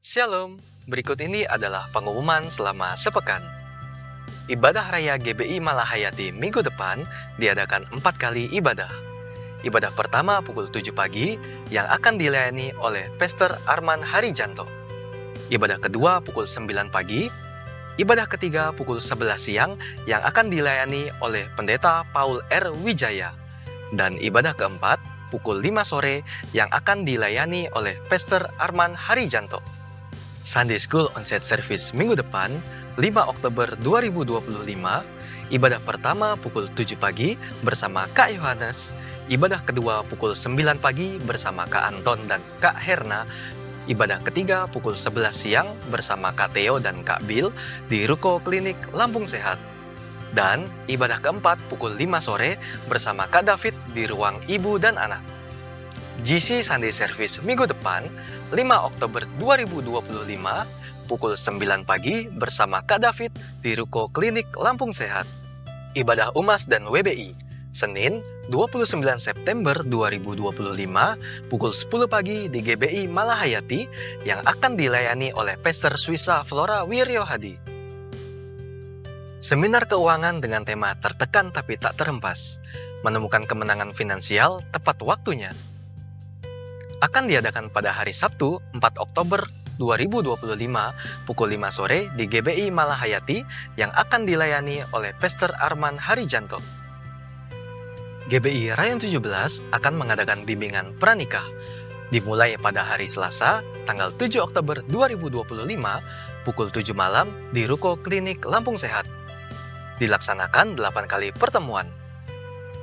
Shalom, berikut ini adalah pengumuman selama sepekan. Ibadah Raya GBI Malahayati minggu depan diadakan 4 kali ibadah. Ibadah pertama pukul 7 pagi yang akan dilayani oleh Pastor Arman Harijanto. Ibadah kedua pukul 9 pagi. Ibadah ketiga pukul 11 siang yang akan dilayani oleh Pendeta Paul R. Wijaya. Dan ibadah keempat pukul 5 sore yang akan dilayani oleh Pastor Arman Harijanto. Sunday School Onsite Service minggu depan, 5 Oktober 2025, ibadah pertama pukul 7 pagi bersama Kak Yohanes, ibadah kedua pukul 9 pagi bersama Kak Anton dan Kak Herna, ibadah ketiga pukul 11 siang bersama Kak Theo dan Kak Bill di Ruko Klinik Lampung Sehat. Dan ibadah keempat pukul 5 sore bersama Kak David di ruang Ibu dan Anak. GC Sunday Service minggu depan, 5 Oktober 2025, pukul 9 pagi bersama Kak David di Ruko Klinik Lampung Sehat. Ibadah Umas dan WBI, Senin 29 September 2025, pukul 10 pagi di GBI Malahayati yang akan dilayani oleh Pastor Swisa Flora Wiryohadi. Seminar keuangan dengan tema tertekan tapi tak terhempas, menemukan kemenangan finansial tepat waktunya, akan diadakan pada hari Sabtu 4 Oktober 2025 pukul 5 sore di GBI Malahayati yang akan dilayani oleh Pastor Arman Harijanto. GBI Rayon 17 akan mengadakan bimbingan pranikah dimulai pada hari Selasa tanggal 7 Oktober 2025 pukul 7 malam di Ruko Klinik Lampung Sehat. Dilaksanakan 8 kali pertemuan.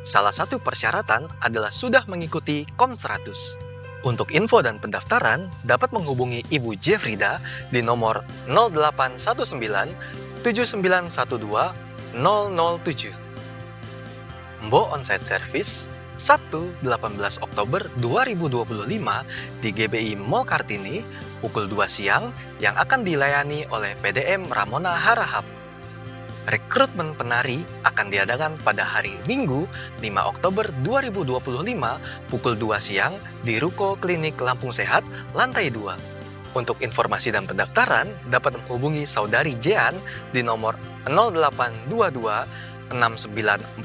Salah satu persyaratan adalah sudah mengikuti KOM 100. Untuk info dan pendaftaran, dapat menghubungi Ibu Jefrida di nomor 0819 7912 007. Mbo Onsite Service, Sabtu 18 Oktober 2025 di GBI Mall Kartini, pukul 2 siang yang akan dilayani oleh PDM Ramona Harahap. Rekrutmen penari akan diadakan pada hari Minggu 5 Oktober 2025 pukul 2 siang di Ruko Klinik Lampung Sehat, lantai 2. Untuk informasi dan pendaftaran dapat menghubungi Saudari Jean di nomor 0822 6946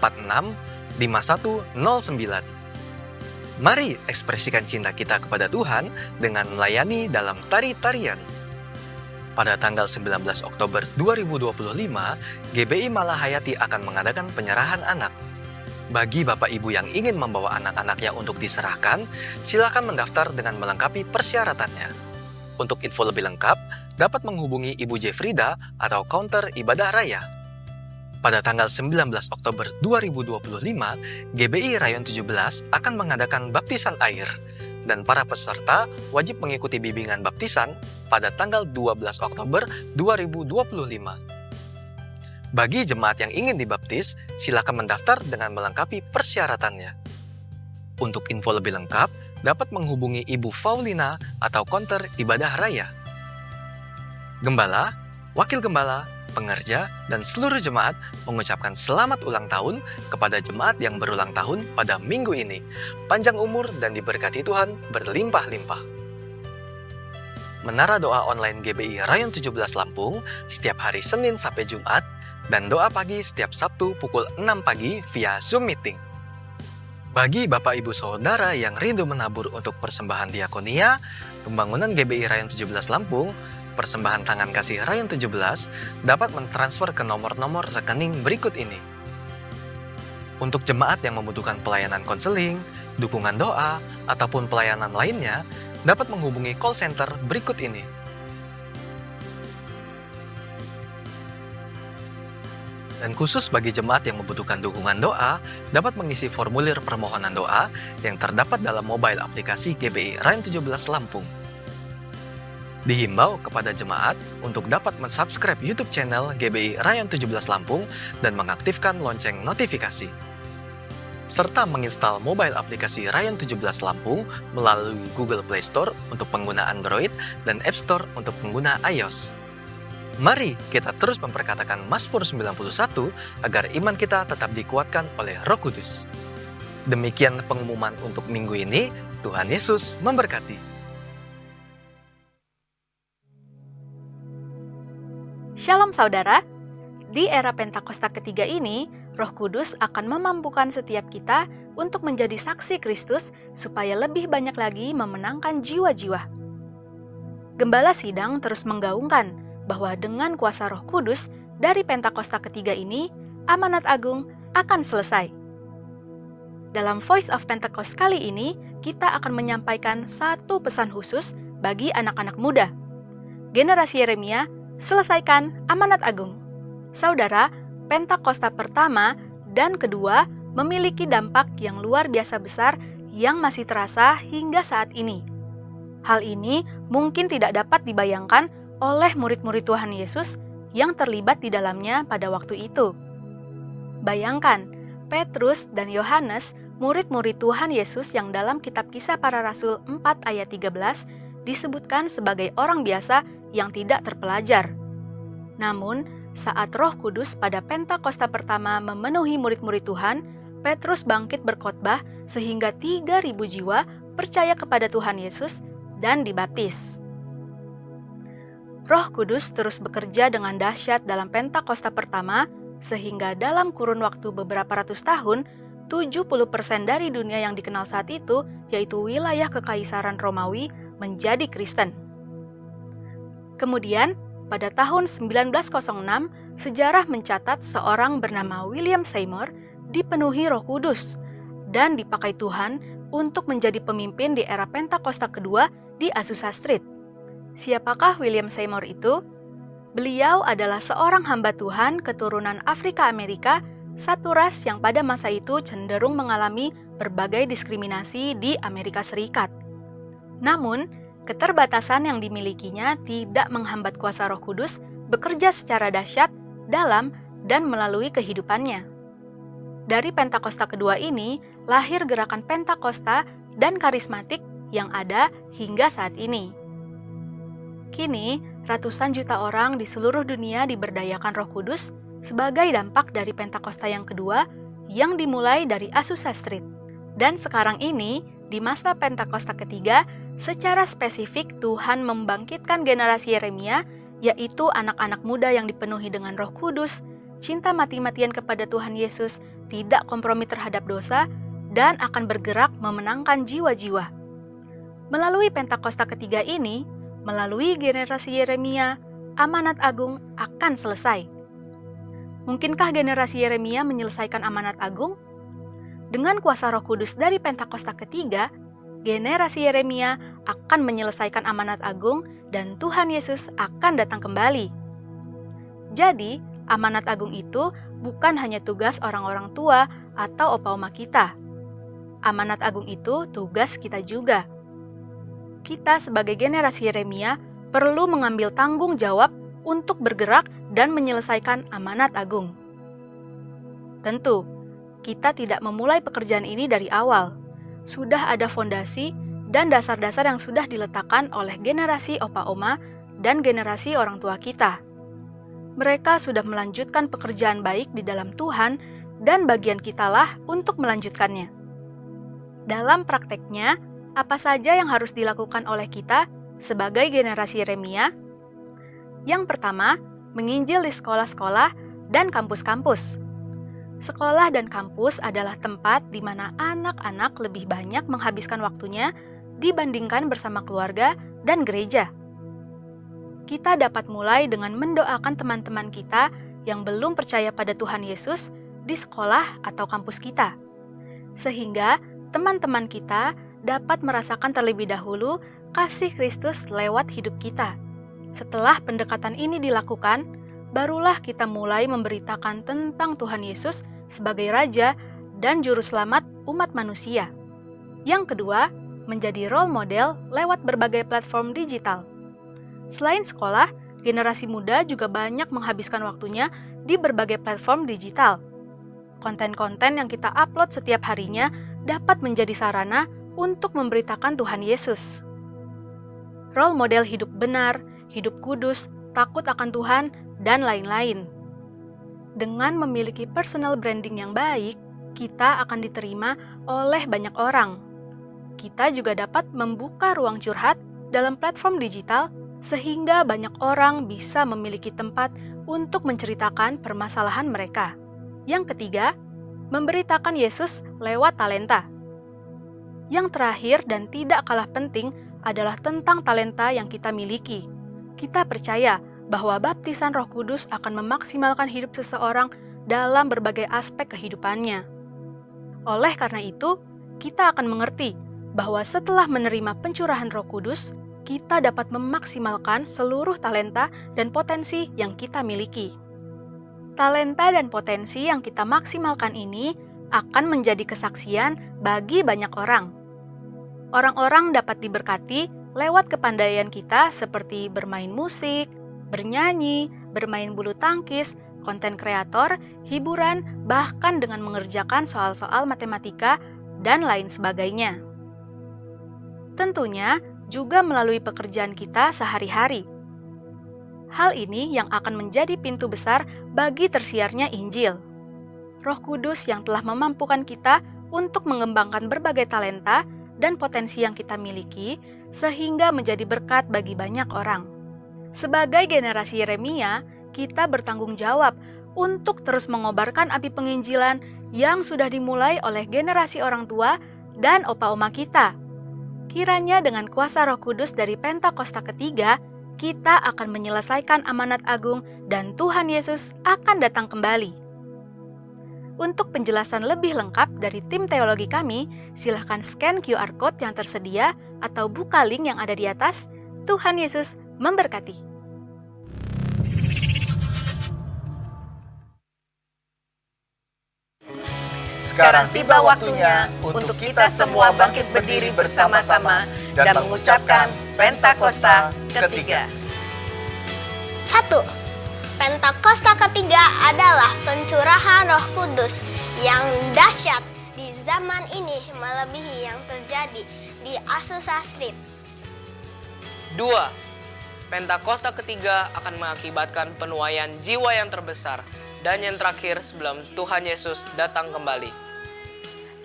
5109. Mari ekspresikan cinta kita kepada Tuhan dengan melayani dalam tari-tarian. Pada tanggal 19 Oktober 2025, GBI Malahayati akan mengadakan penyerahan anak. Bagi Bapak Ibu yang ingin membawa anak-anaknya untuk diserahkan, silakan mendaftar dengan melengkapi persyaratannya. Untuk info lebih lengkap, dapat menghubungi Ibu Jefrida atau counter ibadah raya. Pada tanggal 19 Oktober 2025, GBI Rayon 17 akan mengadakan baptisan air, dan para peserta wajib mengikuti bimbingan baptisan pada tanggal 12 Oktober 2025. Bagi jemaat yang ingin dibaptis, silakan mendaftar dengan melengkapi persyaratannya. Untuk info lebih lengkap, dapat menghubungi Ibu Faulina atau counter ibadah raya. Gembala, wakil gembala, pengerja, dan seluruh jemaat mengucapkan selamat ulang tahun kepada jemaat yang berulang tahun pada minggu ini. Panjang umur dan diberkati Tuhan berlimpah-limpah. Menara doa online GBI Rayon 17 Lampung setiap hari Senin sampai Jumat, dan doa pagi setiap Sabtu pukul 6 pagi via Zoom Meeting. Bagi Bapak Ibu Saudara yang rindu menabur untuk persembahan diakonia, pembangunan GBI Rayon 17 Lampung, persembahan tangan kasih Rayon 17 dapat mentransfer ke nomor-nomor rekening berikut ini. Untuk jemaat yang membutuhkan pelayanan konseling, dukungan doa, ataupun pelayanan lainnya, dapat menghubungi call center berikut ini. Dan khusus bagi jemaat yang membutuhkan dukungan doa, dapat mengisi formulir permohonan doa yang terdapat dalam mobile aplikasi GBI Rayon 17 Lampung. Dihimbau kepada jemaat untuk dapat mensubscribe YouTube channel GBI Rayon 17 Lampung dan mengaktifkan lonceng notifikasi. Serta menginstal mobile aplikasi Rayon 17 Lampung melalui Google Play Store untuk pengguna Android dan App Store untuk pengguna iOS. Mari kita terus memperkatakan Mazmur 91 agar iman kita tetap dikuatkan oleh Roh Kudus. Demikian pengumuman untuk minggu ini. Tuhan Yesus memberkati. Shalom saudara, di era Pentakosta ketiga ini, Roh Kudus akan memampukan setiap kita untuk menjadi saksi Kristus supaya lebih banyak lagi memenangkan jiwa-jiwa. Gembala Sidang terus menggaungkan bahwa dengan kuasa Roh Kudus dari Pentakosta ketiga ini, amanat agung akan selesai. Dalam Voice of Pentecost kali ini, kita akan menyampaikan satu pesan khusus bagi anak-anak muda. Generasi Yeremia, selesaikan amanat agung. Saudara, Pentakosta pertama dan kedua memiliki dampak yang luar biasa besar yang masih terasa hingga saat ini. Hal ini mungkin tidak dapat dibayangkan oleh murid-murid Tuhan Yesus yang terlibat di dalamnya pada waktu itu. Bayangkan, Petrus dan Yohanes, murid-murid Tuhan Yesus yang dalam kitab Kisah Para Rasul 4 ayat 13 disebutkan sebagai orang biasa yang tidak terpelajar. Namun, saat Roh Kudus pada Pentakosta pertama memenuhi murid-murid Tuhan, Petrus bangkit berkhotbah sehingga 3.000 jiwa percaya kepada Tuhan Yesus dan dibaptis. Roh Kudus terus bekerja dengan dahsyat dalam Pentakosta pertama, sehingga dalam kurun waktu beberapa ratus tahun, 70% dari dunia yang dikenal saat itu, yaitu wilayah Kekaisaran Romawi, menjadi Kristen. Kemudian, pada tahun 1906, sejarah mencatat seorang bernama William Seymour dipenuhi Roh Kudus dan dipakai Tuhan untuk menjadi pemimpin di era Pentakosta kedua di Azusa Street. Siapakah William Seymour itu? Beliau adalah seorang hamba Tuhan keturunan Afrika Amerika, satu ras yang pada masa itu cenderung mengalami berbagai diskriminasi di Amerika Serikat. Namun, keterbatasan yang dimilikinya tidak menghambat kuasa Roh Kudus bekerja secara dahsyat dalam dan melalui kehidupannya. Dari Pentakosta kedua ini, lahir gerakan Pentakosta dan karismatik yang ada hingga saat ini. Kini, ratusan juta orang di seluruh dunia diberdayakan Roh Kudus sebagai dampak dari Pentakosta yang kedua yang dimulai dari Azusa Street. Dan sekarang ini, di masa Pentakosta ketiga, secara spesifik Tuhan membangkitkan generasi Yeremia, yaitu anak-anak muda yang dipenuhi dengan Roh Kudus, cinta mati-matian kepada Tuhan Yesus, tidak kompromi terhadap dosa, dan akan bergerak memenangkan jiwa-jiwa. Melalui Pentakosta ketiga ini, melalui generasi Yeremia, amanat agung akan selesai. Mungkinkah generasi Yeremia menyelesaikan amanat agung? Dengan kuasa Roh Kudus dari Pentakosta ketiga, generasi Yeremia akan menyelesaikan amanat agung dan Tuhan Yesus akan datang kembali. Jadi, amanat agung itu bukan hanya tugas orang-orang tua atau opa-oma kita. Amanat agung itu tugas kita juga. Kita sebagai generasi Yeremia perlu mengambil tanggung jawab untuk bergerak dan menyelesaikan amanat agung. Tentu, kita tidak memulai pekerjaan ini dari awal. Sudah ada fondasi dan dasar-dasar yang sudah diletakkan oleh generasi opa-oma dan generasi orang tua kita. Mereka sudah melanjutkan pekerjaan baik di dalam Tuhan dan bagian kitalah untuk melanjutkannya. Dalam prakteknya, apa saja yang harus dilakukan oleh kita sebagai generasi Yeremia? Yang pertama, menginjil di sekolah-sekolah dan kampus-kampus. Sekolah dan kampus adalah tempat di mana anak-anak lebih banyak menghabiskan waktunya dibandingkan bersama keluarga dan gereja. Kita dapat mulai dengan mendoakan teman-teman kita yang belum percaya pada Tuhan Yesus di sekolah atau kampus kita, sehingga teman-teman kita dapat merasakan terlebih dahulu kasih Kristus lewat hidup kita. Setelah pendekatan ini dilakukan, barulah kita mulai memberitakan tentang Tuhan Yesus sebagai Raja dan Juru Selamat umat manusia. Yang kedua, menjadi role model lewat berbagai platform digital. Selain sekolah, generasi muda juga banyak menghabiskan waktunya di berbagai platform digital. Konten-konten yang kita upload setiap harinya dapat menjadi sarana untuk memberitakan Tuhan Yesus. Role model hidup benar, hidup kudus, takut akan Tuhan, dan lain-lain. Dengan memiliki personal branding yang baik, kita akan diterima oleh banyak orang. Kita juga dapat membuka ruang curhat dalam platform digital sehingga banyak orang bisa memiliki tempat untuk menceritakan permasalahan mereka. Yang ketiga, memberitakan Yesus lewat talenta. Yang terakhir dan tidak kalah penting adalah tentang talenta yang kita miliki. Kita percaya bahwa baptisan Roh Kudus akan memaksimalkan hidup seseorang dalam berbagai aspek kehidupannya. Oleh karena itu, kita akan mengerti bahwa setelah menerima pencurahan Roh Kudus, kita dapat memaksimalkan seluruh talenta dan potensi yang kita miliki. Talenta dan potensi yang kita maksimalkan ini akan menjadi kesaksian bagi banyak orang. Orang-orang dapat diberkati lewat kepandaian kita seperti bermain musik, bernyanyi, bermain bulu tangkis, konten kreator, hiburan, bahkan dengan mengerjakan soal-soal matematika, dan lain sebagainya. Tentunya juga melalui pekerjaan kita sehari-hari. Hal ini yang akan menjadi pintu besar bagi tersiarnya Injil. Roh Kudus yang telah memampukan kita untuk mengembangkan berbagai talenta dan potensi yang kita miliki, sehingga menjadi berkat bagi banyak orang. Sebagai generasi Yeremia, kita bertanggung jawab untuk terus mengobarkan api penginjilan yang sudah dimulai oleh generasi orang tua dan opa-oma kita. Kiranya dengan kuasa Roh Kudus dari Pentakosta ketiga, kita akan menyelesaikan amanat agung dan Tuhan Yesus akan datang kembali. Untuk penjelasan lebih lengkap dari tim teologi kami, silakan scan QR Code yang tersedia atau buka link yang ada di atas. Tuhan Yesus memberkati. Sekarang tiba waktunya untuk kita semua bangkit berdiri bersama-sama dan mengucapkan Pentakosta ketiga. 1. Pentakosta ketiga adalah pencurahan Roh Kudus yang dahsyat di zaman ini melebihi yang terjadi di Azusa Street. 2. Pentakosta ketiga akan mengakibatkan penuaian jiwa yang terbesar dan yang terakhir sebelum Tuhan Yesus datang kembali.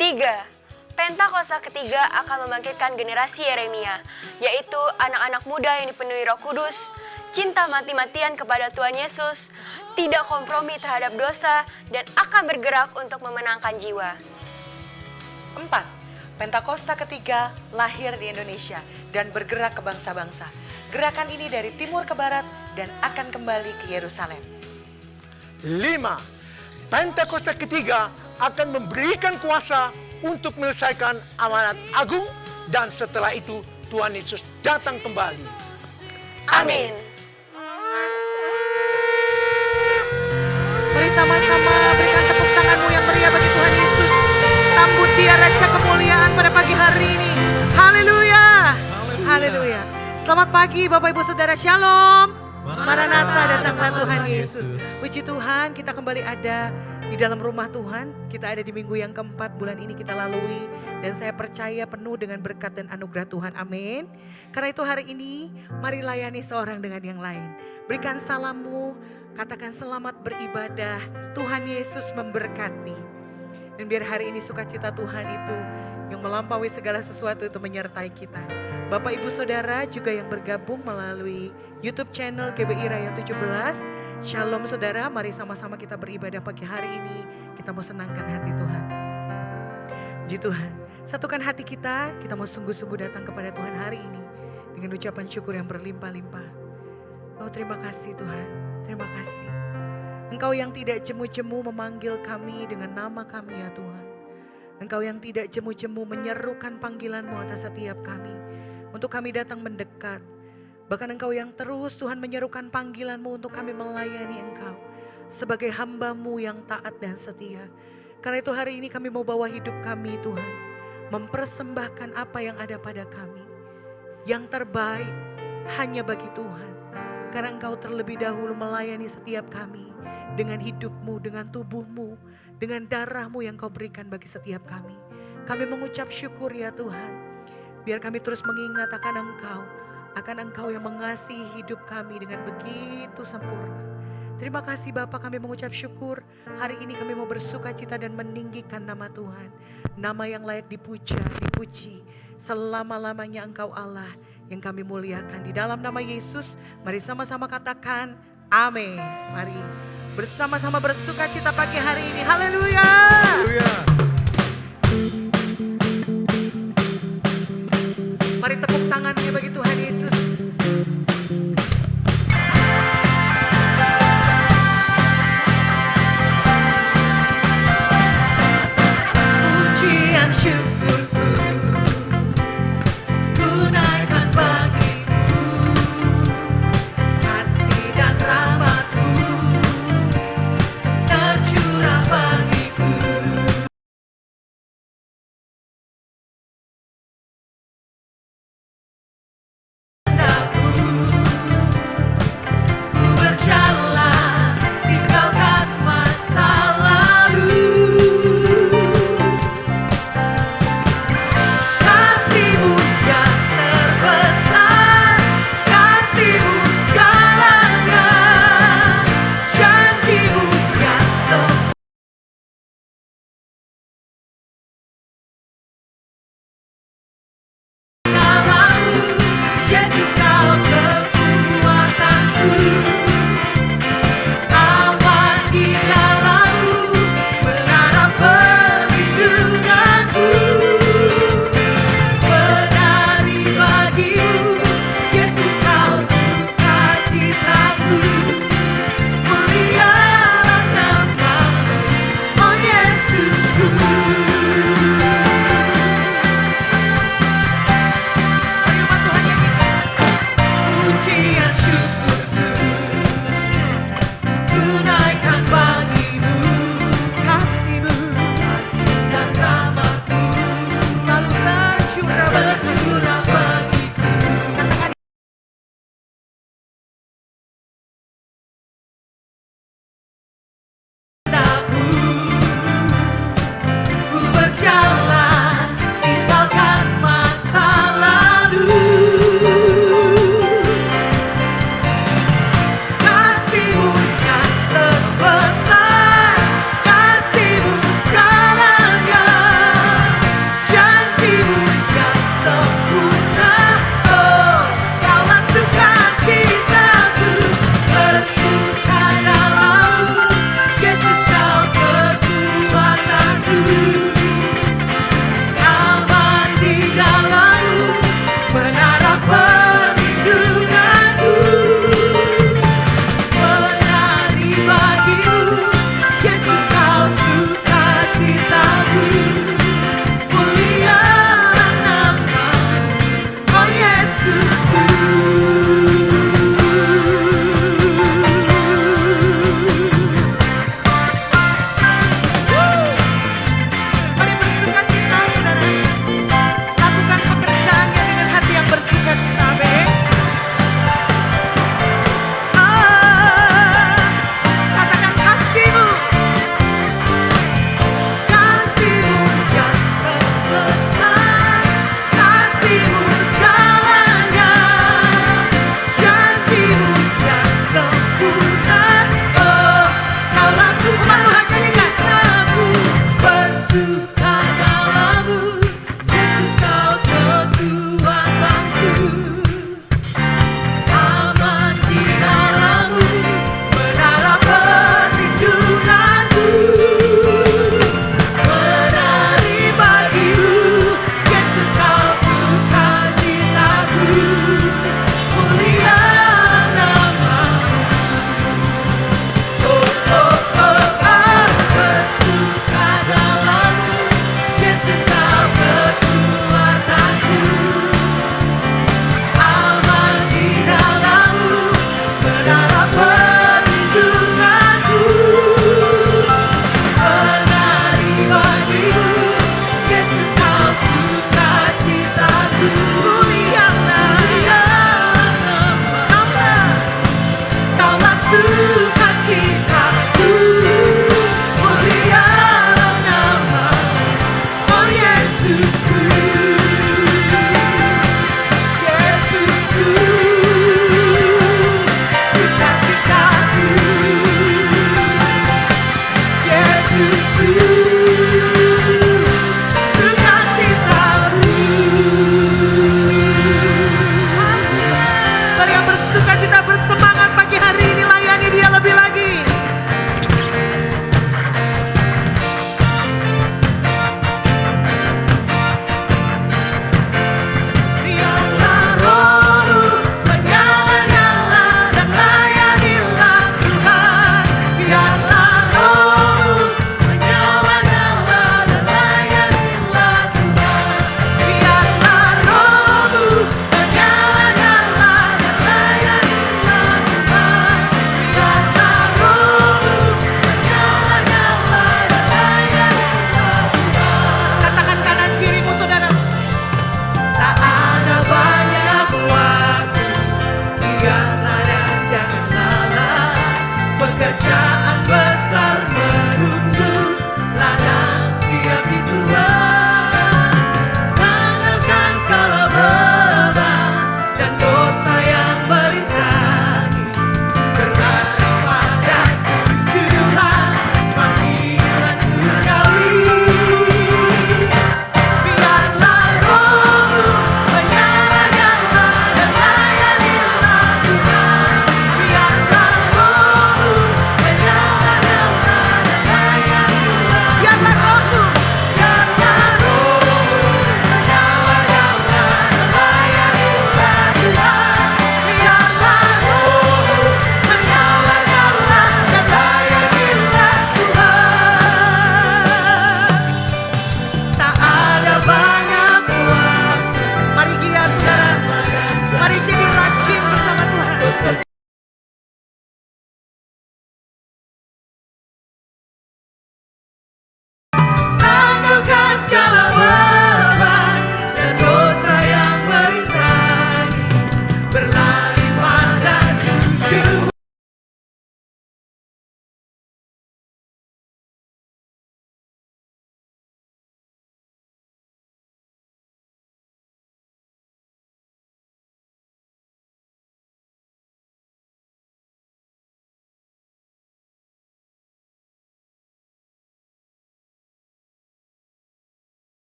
3. Pentakosta ketiga akan membangkitkan generasi Yeremia, yaitu anak-anak muda yang dipenuhi Roh Kudus, cinta mati-matian kepada Tuhan Yesus, tidak kompromi terhadap dosa, dan akan bergerak untuk memenangkan jiwa. 4. Pentakosta ketiga lahir di Indonesia dan bergerak ke bangsa-bangsa. Gerakan ini dari timur ke barat dan akan kembali ke Yerusalem. 5. Pentakosta ketiga akan memberikan kuasa untuk menyelesaikan amanat agung dan setelah itu Tuhan Yesus datang kembali. Amin. Mari sama-sama berikan tepuk tanganmu yang meriah bagi Tuhan Yesus. Sambut dia Raja kemuliaan pada pagi hari ini. Haleluya. Haleluya. Selamat pagi Bapak Ibu Saudara, Shalom. Maranatha, datanglah Tuhan Yesus. Puji Tuhan, kita kembali ada di dalam rumah Tuhan. Kita ada di minggu yang keempat bulan ini kita lalui. Dan saya percaya penuh dengan berkat dan anugerah Tuhan. Amin. Karena itu hari ini mari layani seorang dengan yang lain. Berikan salammu, katakan selamat beribadah. Tuhan Yesus memberkati. Dan biar hari ini sukacita Tuhan itu yang melampaui segala sesuatu itu menyertai kita. Bapak Ibu Saudara juga yang bergabung melalui YouTube channel GBI Raya 17. Shalom saudara, mari sama-sama kita beribadah pagi hari ini. Kita mau senangkan hati Tuhan. Puji Tuhan, satukan hati kita mau sungguh-sungguh datang kepada Tuhan hari ini. Dengan ucapan syukur yang berlimpah-limpah. Oh terima kasih Tuhan, terima kasih. Engkau yang tidak jemu-jemu memanggil kami dengan nama kami ya Tuhan. Engkau yang tidak jemu-jemu menyerukan panggilan-Mu atas setiap kami. Untuk kami datang mendekat. Bahkan Engkau yang terus Tuhan menyerukan panggilan-Mu untuk kami melayani Engkau. Sebagai hamba-Mu yang taat dan setia. Karena itu hari ini kami mau bawa hidup kami Tuhan. Mempersembahkan apa yang ada pada kami. Yang terbaik hanya bagi Tuhan. Karena Engkau terlebih dahulu melayani setiap kami. Dengan hidup-Mu, dengan tubuh-Mu. Dengan darah-Mu yang Kau berikan bagi setiap kami. Kami mengucap syukur ya Tuhan. Biar kami terus mengingat akan Engkau yang mengasihi hidup kami dengan begitu sempurna. Terima kasih Bapa, kami mengucap syukur. Hari ini kami mau bersuka cita dan meninggikan nama Tuhan. Nama yang layak dipuja, dipuji. Selama-lamanya Engkau Allah yang kami muliakan. Di dalam nama Yesus, mari sama-sama katakan amin. Mari bersama-sama bersuka cita pagi hari ini. Haleluya. Mari tepuk tangannya bagi Tuhan Yesus. Pujian syukurku ku naikkan bagimu, kasih dan rahmat-Mu tercurah bagiku.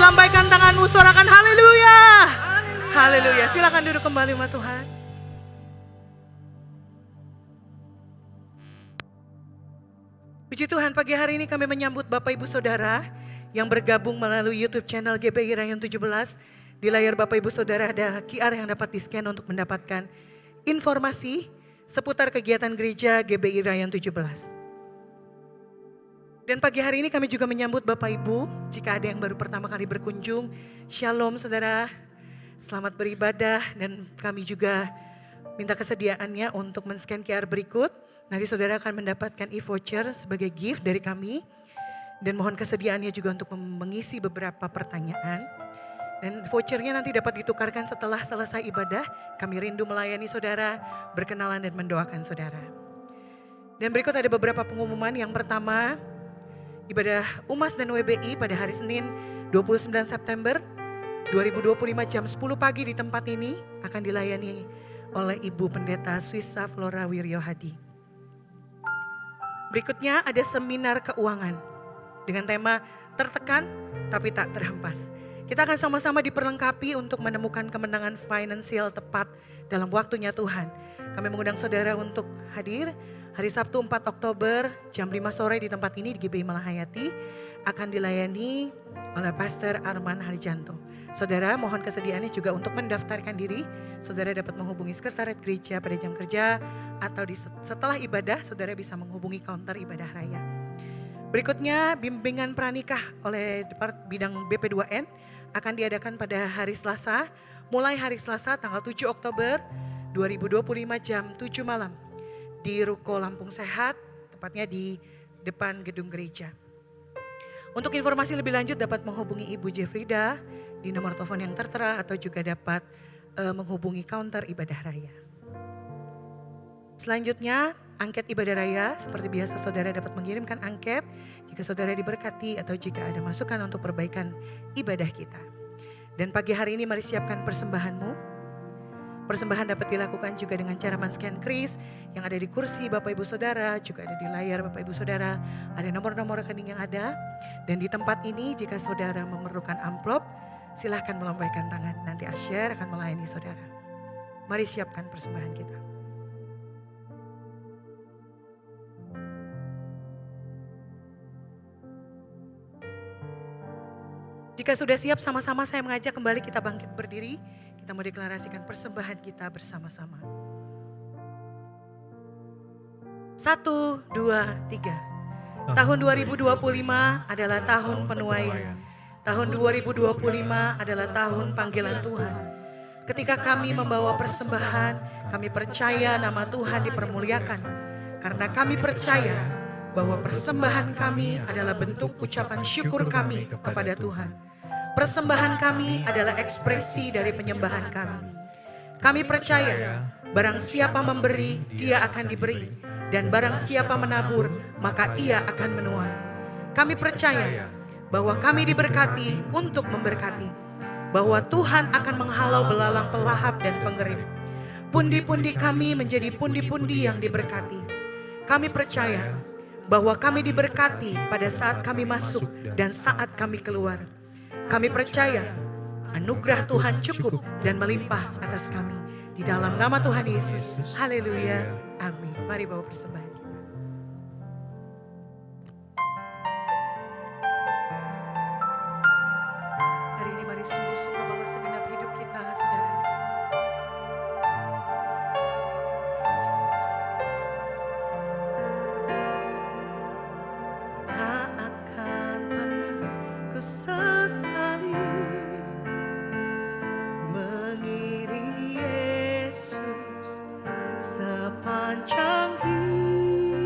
lambaikan tanganmu, suarakan haleluya. Haleluya. Silakan duduk kembali umat Tuhan. Puji Tuhan, pagi hari ini kami menyambut Bapak Ibu Saudara yang bergabung melalui YouTube channel GBI Rayon 17. Di layar Bapak Ibu Saudara ada QR yang dapat di-scan untuk mendapatkan informasi seputar kegiatan gereja GBI Rayon 17. Dan pagi hari ini kami juga menyambut Bapak Ibu, jika ada yang baru pertama kali berkunjung, Shalom Saudara, selamat beribadah, dan kami juga minta kesediaannya untuk men-scan QR berikut. Nanti saudara akan mendapatkan e-voucher sebagai gift dari kami. Dan mohon kesediaannya juga untuk mengisi beberapa pertanyaan. Dan vouchernya nanti dapat ditukarkan setelah selesai ibadah. Kami rindu melayani saudara, berkenalan dan mendoakan saudara. Dan berikut ada beberapa pengumuman. Yang pertama, ibadah UMAS dan WBI pada hari Senin 29 September 2025 jam 10 pagi di tempat ini akan dilayani oleh Ibu Pendeta Swissa Flora Wiryohadi. Berikutnya ada seminar keuangan dengan tema tertekan tapi tak terhempas. Kita akan sama-sama diperlengkapi untuk menemukan kemenangan finansial tepat dalam waktunya Tuhan. Kami mengundang saudara untuk hadir hari Sabtu 4 Oktober jam 5 sore di tempat ini di GBI Malahayati akan dilayani oleh Pastor Arman Harjanto. Saudara mohon kesediaannya juga untuk mendaftarkan diri. Saudara dapat menghubungi sekretariat gereja pada jam kerja atau setelah ibadah saudara bisa menghubungi counter ibadah raya. Berikutnya bimbingan pranikah oleh bidang BP2N akan diadakan pada hari Selasa, mulai hari Selasa tanggal 7 Oktober 2025 jam 7 malam di Ruko Lampung Sehat, tepatnya di depan gedung gereja. Untuk informasi lebih lanjut dapat menghubungi Ibu Jefrida di nomor telepon yang tertera atau juga dapat menghubungi counter ibadah raya. Selanjutnya angket ibadah raya, seperti biasa saudara dapat mengirimkan angket jika saudara diberkati atau jika ada masukan untuk perbaikan ibadah kita. Dan pagi hari ini mari siapkan persembahanmu. Persembahan dapat dilakukan juga dengan cara men-scan kris yang ada di kursi Bapak Ibu Saudara, juga ada di layar Bapak Ibu Saudara, ada nomor-nomor rekening yang ada. Dan di tempat ini jika saudara memerlukan amplop, silahkan melambaikan tangan, nanti Asher akan melayani saudara. Mari siapkan persembahan kita. Jika sudah siap, sama-sama saya mengajak kembali kita bangkit berdiri. Kita mau deklarasikan persembahan kita bersama-sama. 1, 2, 3. Tahun 2025 adalah tahun penuaian. Tahun 2025 adalah tahun panggilan Tuhan. Ketika kami membawa persembahan, kami percaya nama Tuhan dipermuliakan. Karena kami percaya bahwa persembahan kami adalah bentuk ucapan syukur kami kepada Tuhan. Persembahan kami adalah ekspresi dari penyembahan kami. Kami percaya barang siapa memberi, dia akan diberi. Dan barang siapa menabur, maka ia akan menuai. Kami percaya bahwa kami diberkati untuk memberkati. Bahwa Tuhan akan menghalau belalang pelahap dan pengerim. Pundi-pundi kami menjadi pundi-pundi yang diberkati. Kami percaya bahwa kami diberkati pada saat kami masuk dan saat kami keluar. Kami percaya anugerah Tuhan cukup dan melimpah atas kami. Di dalam nama Tuhan Yesus, haleluya, amin. Mari bawa persembahan kita. Hari ini mari sungguh-sungguh bawa segenap hidup kita, saudara. Tak akan pernah ku sesali mengiringi Yesus sepanjang hidup.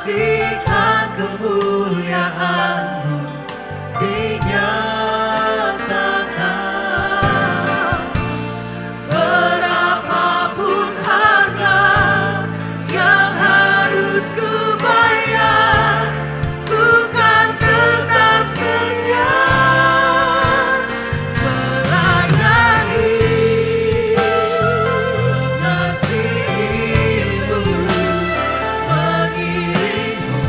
saksikan kemuliaan-Mu dinyatakan. Berapapun harga yang harus ku bayar, ku kan tetap setia melayani. Kasih tulus mengiringmu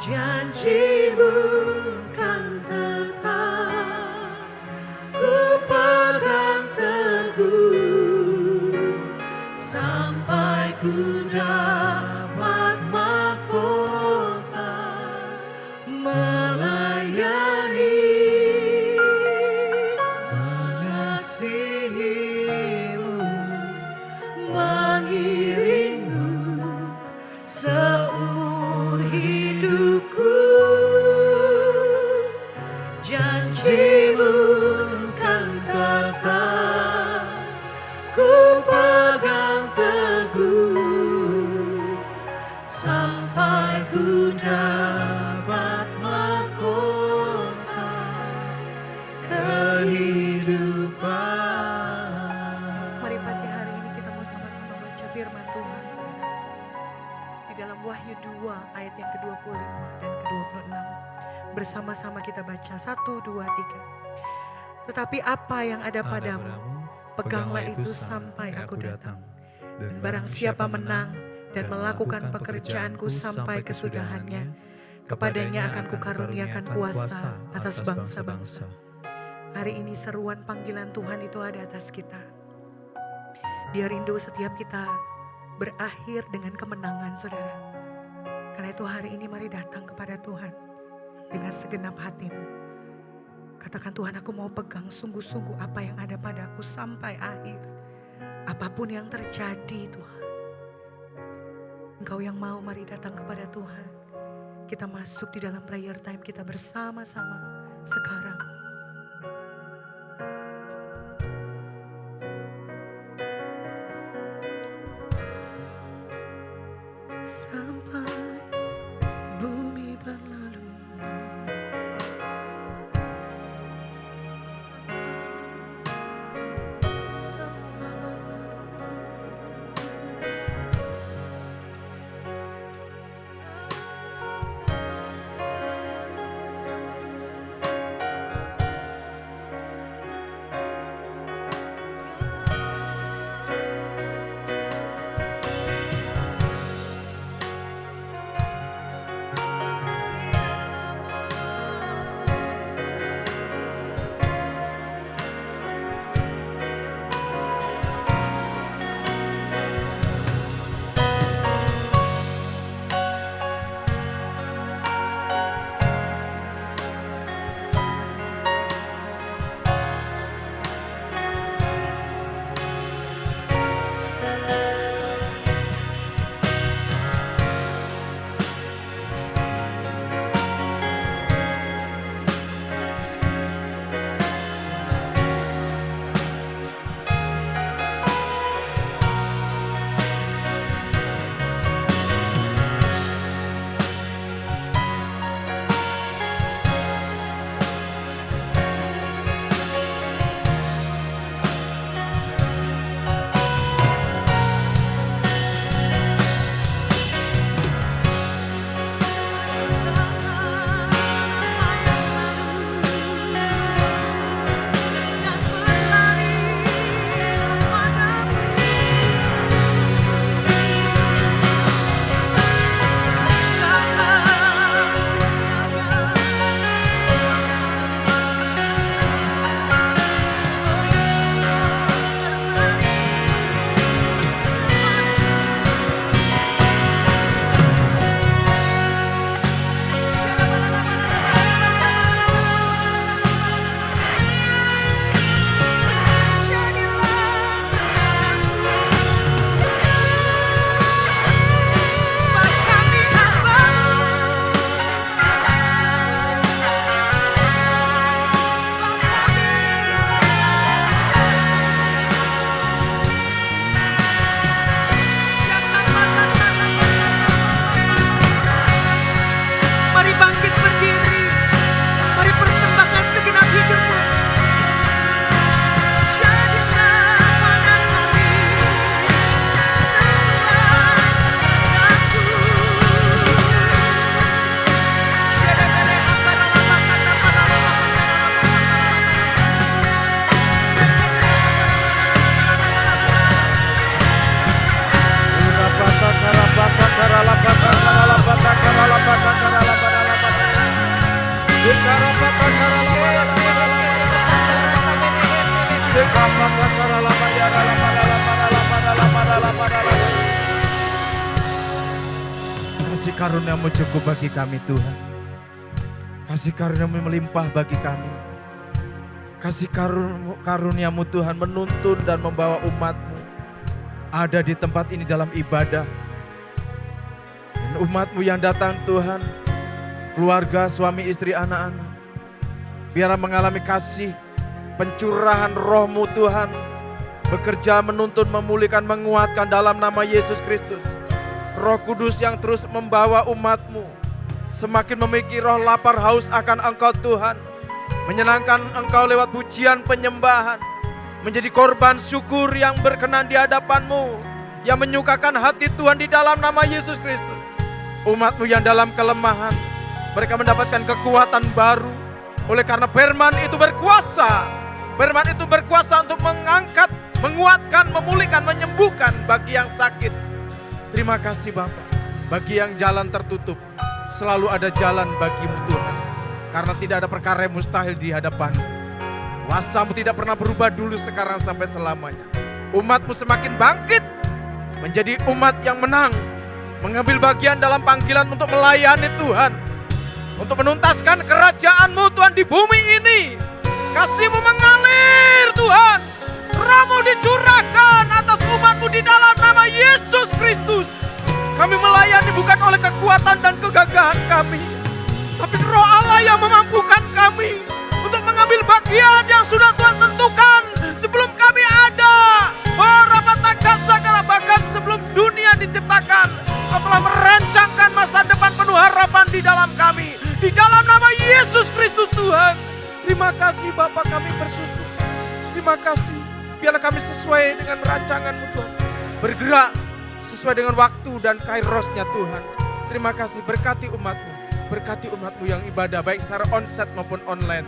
janjimu kan tetap ku pegang teguh sampai ku dapat mahkota melayani mengasihimu mengiringmu seumur hidupku. Janjimu kan tetap ku pegang teguh sampai ku dapat mahkota kehidupan. Mari pagi hari ini kita mau sama-sama baca firman Tuhan, saudara. Di dalam Wahyu 2 ayat yang ke-25 dan ke-26. Bersama-sama kita baca 1, 2, 3. Tetapi apa yang ada padamu, peganglah itu sampai aku datang. Dan barang siapa menang dan melakukan pekerjaanku sampai kesudahannya, kepadanya akan kukaruniakan kuasa atas bangsa-bangsa. Hari ini seruan panggilan Tuhan itu ada atas kita. Dia rindu setiap kita berakhir dengan kemenangan, saudara. Karena itu hari ini mari datang kepada Tuhan dengan segenap hatimu. Katakan, Tuhan, aku mau pegang sungguh-sungguh apa yang ada padaku sampai akhir. Apapun yang terjadi, Tuhan. Engkau yang mau, mari datang kepada Tuhan. Kita masuk di dalam prayer time kita bersama-sama sekarang. Sampai bumi berlalu, Kasih karunia-Mu cukup bagi kami Tuhan. Kasih karunia-Mu melimpah bagi kami. Kasih karunia-Mu Tuhan menuntun dan membawa umat-Mu ada di tempat ini dalam ibadah. Dan umat-Mu yang datang Tuhan, keluarga, suami, istri, anak-anak, biarlah mengalami kasih, pencurahan Roh-Mu Tuhan, bekerja menuntun, memulihkan, menguatkan dalam nama Yesus Kristus. Roh Kudus yang terus membawa umat-Mu semakin memiliki roh lapar haus akan Engkau Tuhan, menyenangkan Engkau lewat pujian penyembahan, menjadi korban syukur yang berkenan di hadapan-Mu, yang menyukakan hati Tuhan di dalam nama Yesus Kristus. Umat-Mu yang dalam kelemahan, mereka mendapatkan kekuatan baru, oleh karena firman itu berkuasa. Firman itu berkuasa untuk mengangkat, menguatkan, memulihkan, menyembuhkan bagi yang sakit. Terima kasih Bapa, bagi yang jalan tertutup, selalu ada jalan bagi-Mu Tuhan. Karena tidak ada perkara yang mustahil di hadapan-Mu. Kuasa-Mu tidak pernah berubah dulu, sekarang sampai selamanya. Umat-Mu semakin bangkit, menjadi umat yang menang, mengambil bagian dalam panggilan untuk melayani Tuhan, untuk menuntaskan kerajaan-Mu Tuhan di bumi ini. Kasih-Mu mengalir Tuhan, Roh-Mu dicurahkan atas umat-Mu di dalam nama Yesus Kristus. Kami melayani bukan oleh kekuatan dan kegagahan kami, tapi Roh Allah yang memampukan kami untuk mengambil bagian yang sudah Tuhan tentukan sebelum kami ada. Oh Rapatakasakara, bahkan sebelum dunia diciptakan, Kau telah merancangkan masa depan penuh harapan di dalam kami. Di dalam nama Yesus Kristus Tuhan. Terima kasih Bapa, kami bersyukur. Terima kasih. Biarlah kami sesuai dengan rancangan-Mu Tuhan. Bergerak sesuai dengan waktu dan kairosnya Tuhan. Terima kasih, berkati umat-Mu. Berkati umat-Mu yang ibadah baik secara onsite maupun online.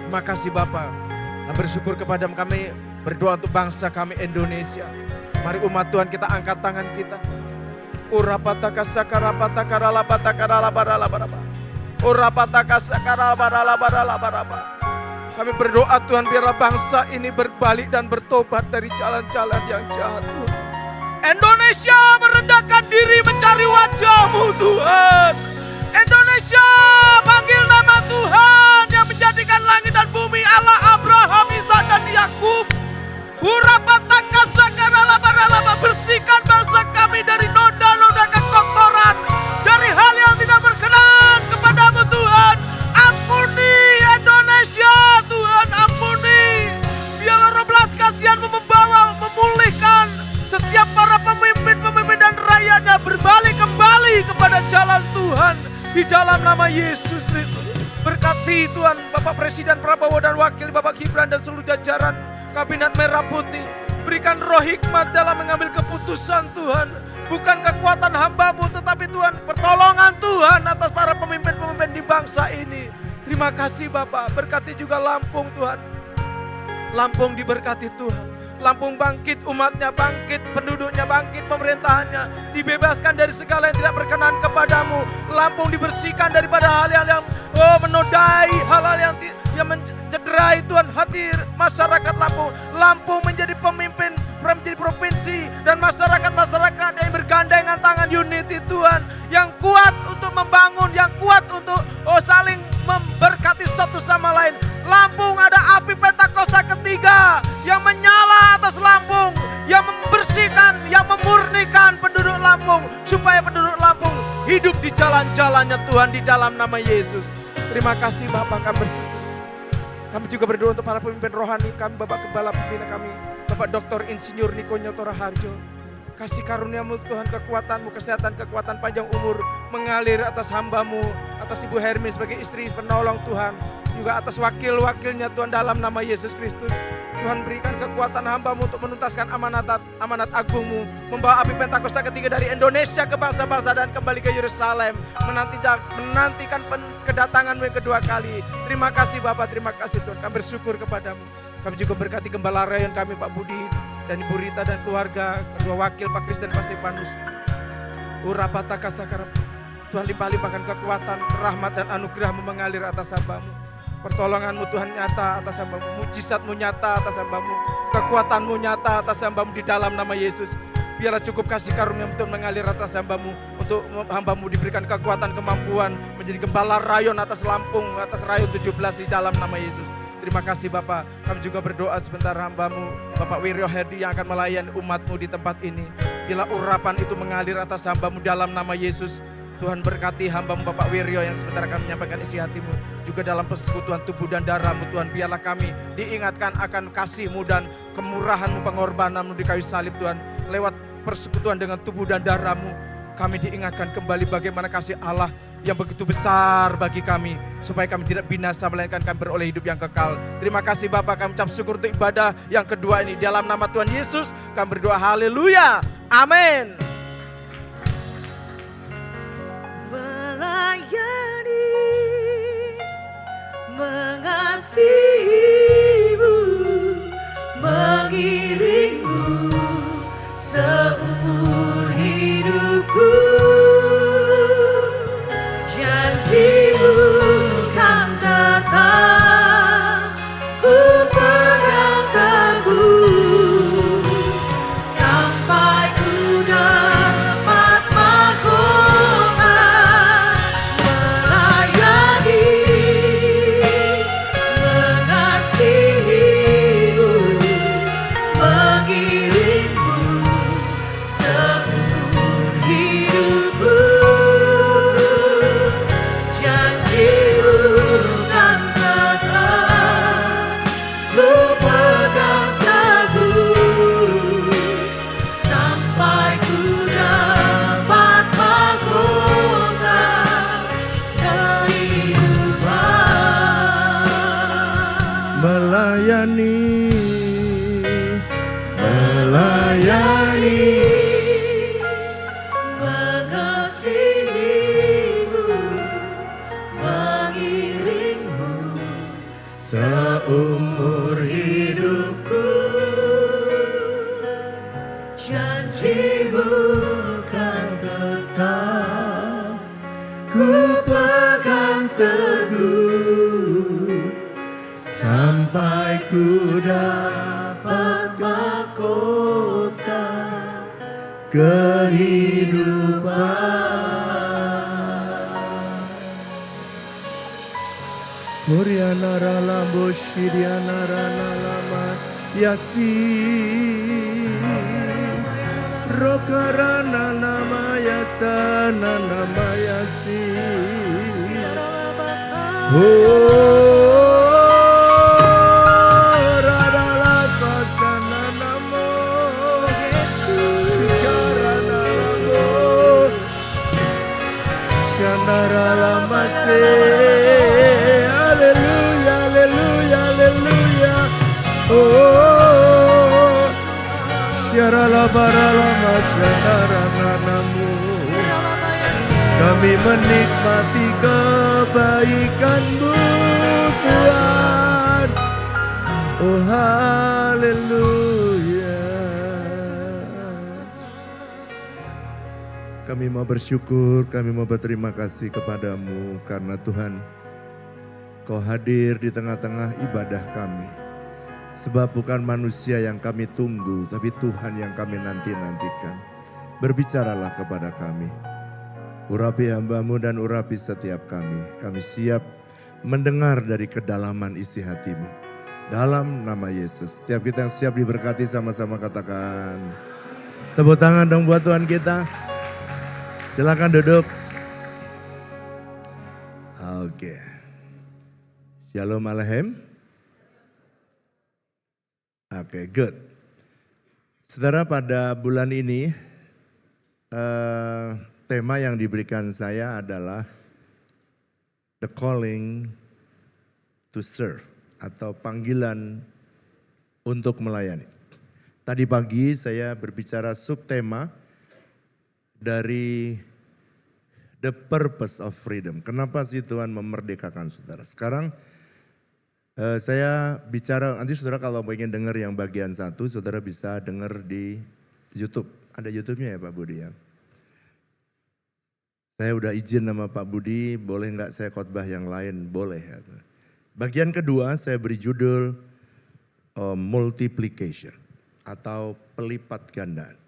Terima kasih Bapa. Dan bersyukur kepada kami, berdoa untuk bangsa kami Indonesia. Mari umat Tuhan kita angkat tangan kita. Kami berdoa Tuhan, biarlah bangsa ini berbalik dan bertobat dari jalan-jalan yang jahat Tuhan. Indonesia merendahkan diri mencari wajah-Mu Tuhan. Indonesia panggil nama Tuhan yang menjadikan langit dan bumi, Allah Abraham, Ishak dan Yakub. Bersihkan bangsa kami dari noda-noda kekotoran, dari hal yang tidak berkenan kepada-Mu Tuhan. Ampuni Indonesia Tuhan, ampuni. Biarlah roh belas kasihan-Mu membawa, memulihkan setiap para pemimpin dan rakyatnya berbalik kembali kepada jalan Tuhan. Di dalam nama Yesus Kristus. Berkati Tuhan Bapak Presiden Prabowo dan Wakil Bapak Gibran dan seluruh jajaran Kabinet Merah Putih. Berikan roh hikmat dalam mengambil keputusan Tuhan. Bukan kekuatan hamba-Mu, tetapi Tuhan pertolongan Tuhan atas para pemimpin-pemimpin di bangsa ini. Terima kasih Bapak. Berkati juga Lampung Tuhan. Lampung diberkati Tuhan. Lampung bangkit, umatnya bangkit, penduduknya bangkit, pemerintahannya dibebaskan dari segala yang tidak berkenan kepadamu. Lampung dibersihkan daripada hal-hal yang menodai, hal-hal yang mencederai Tuhan hati masyarakat Lampung. Lampung menjadi pemimpin, menjadi provinsi dan masyarakat-masyarakat yang bergandengan tangan unity Tuhan, yang kuat untuk membangun, yang kuat untuk saling memberkati satu sama lain. Lampung ada api Pentakosta ketiga yang menyala atas Lampung, yang membersihkan, yang memurnikan penduduk Lampung, supaya penduduk Lampung hidup di jalan-jalannya Tuhan di dalam nama Yesus. Terima kasih Bapak, kami bersyukur. Kami juga berdoa untuk para pemimpin rohani kami, Bapak Kepala Pembina kami, Bapak Dr. Insinyur Niko Nyoto Raharjo. Kasih karunia-Mu Tuhan, kekuatan-Mu, kesehatan, kekuatan panjang umur mengalir atas hamba-Mu, atas Ibu Hermi sebagai istri penolong Tuhan, juga atas wakil-wakilnya Tuhan dalam nama Yesus Kristus. Tuhan berikan kekuatan hamba-Mu untuk menuntaskan amanat agung-Mu, membawa api Pentakosta ketiga dari Indonesia ke bangsa-bangsa dan kembali ke Yerusalem, menantikan kedatangan-Mu yang kedua kali. Terima kasih Bapak, terima kasih Tuhan, kami bersyukur kepadamu. Kami juga berkati Gembala Rayon kami Pak Budi dan Ibu Rita dan keluarga, kedua wakil Pak Kristen Pak Stefanus. Tuhan limpah-limpahkan kekuatan, rahmat dan anugerah-Mu mengalir atas hamba-Mu. Pertolongan-Mu Tuhan nyata atas hamba-Mu, mujizat-Mu nyata atas hamba-Mu, kekuatan-Mu nyata atas hamba-Mu di dalam nama Yesus. Biarlah cukup kasih karunia-Mu Tuhan mengalir atas hamba-Mu, untuk hamba-Mu diberikan kekuatan, kemampuan menjadi gembala rayon atas Lampung, atas rayon 17 di dalam nama Yesus. Terima kasih Bapak. Kami juga berdoa sebentar hamba-Mu Bapak Wiryo Herdi yang akan melayani umat-Mu di tempat ini. Bila urapan itu mengalir atas hamba-Mu dalam nama Yesus, Tuhan berkati hamba-Mu Bapak Wiryo yang sebentar akan menyampaikan isi hati-Mu. Juga dalam persekutuan tubuh dan darah-Mu Tuhan, biarlah kami diingatkan akan kasih-Mu dan kemurahan-Mu, pengorbanan-Mu di kayu salib Tuhan. Lewat persekutuan dengan tubuh dan darah-Mu, kami diingatkan kembali bagaimana kasih Allah yang begitu besar bagi kami, supaya kami tidak binasa melainkan kami beroleh hidup yang kekal. Terima kasih Bapak, kami ucap syukur untuk ibadah yang kedua ini. Dalam nama Tuhan Yesus kami berdoa, haleluya, amin. Melayani, mengasihi-Mu, mengiring-Mu seumur hidupku. Janji-Mu kan tetap ku pegang teguh, sampai ku dapat mahkota. Melayani, mengasihi-Mu, mengiring-Mu seumur hidupku. Janji-Mu kan tetap ku pegang teguh, sampai ku dapat mahkota kehidupan. Melayani, melayani, Mengasihi-Mu, mengiring-Mu seumur hidupku. Janji-Mu kan tetap ku pegang teguh, Sampai ku dapat mahkota kehidupan. Muriana rala boshidiana rana lama yasi, rokarana nama yasana nama yasi. Radala kosana namo, shikarana lamo, shandara lamase. Haleluya, haleluya, haleluya. Oh, syarala barala masyandara nanamu. Kami menikmati kebaikan-Mu Tuhan. Oh haleluya. Kami mau bersyukur, kami mau berterima kasih kepada-Mu karena Tuhan, Kau hadir di tengah-tengah ibadah kami. Sebab bukan manusia yang kami tunggu, tapi Tuhan yang kami nanti-nantikan. Berbicaralah kepada kami. Urapi hamba-Mu dan urapi setiap kami. Kami siap mendengar dari kedalaman isi hati-Mu. Dalam nama Yesus. Setiap kita yang siap diberkati sama-sama katakan. Tepuk tangan dong buat Tuhan kita. Silakan duduk. Oke. Shalom Aleichem. Oke, good. Saudara, pada bulan ini tema yang diberikan saya adalah The Calling to Serve atau panggilan untuk melayani. Tadi pagi saya berbicara subtema dari The Purpose of Freedom. Kenapa sih Tuhan memerdekakan saudara? Sekarang saya bicara, nanti saudara kalau ingin dengar yang bagian satu, saudara bisa dengar di YouTube. Ada YouTube-nya ya Pak Budi ya? Saya udah izin sama Pak Budi, boleh nggak saya khotbah yang lain? Boleh. Bagian kedua saya beri judul multiplication atau pelipat gandaan.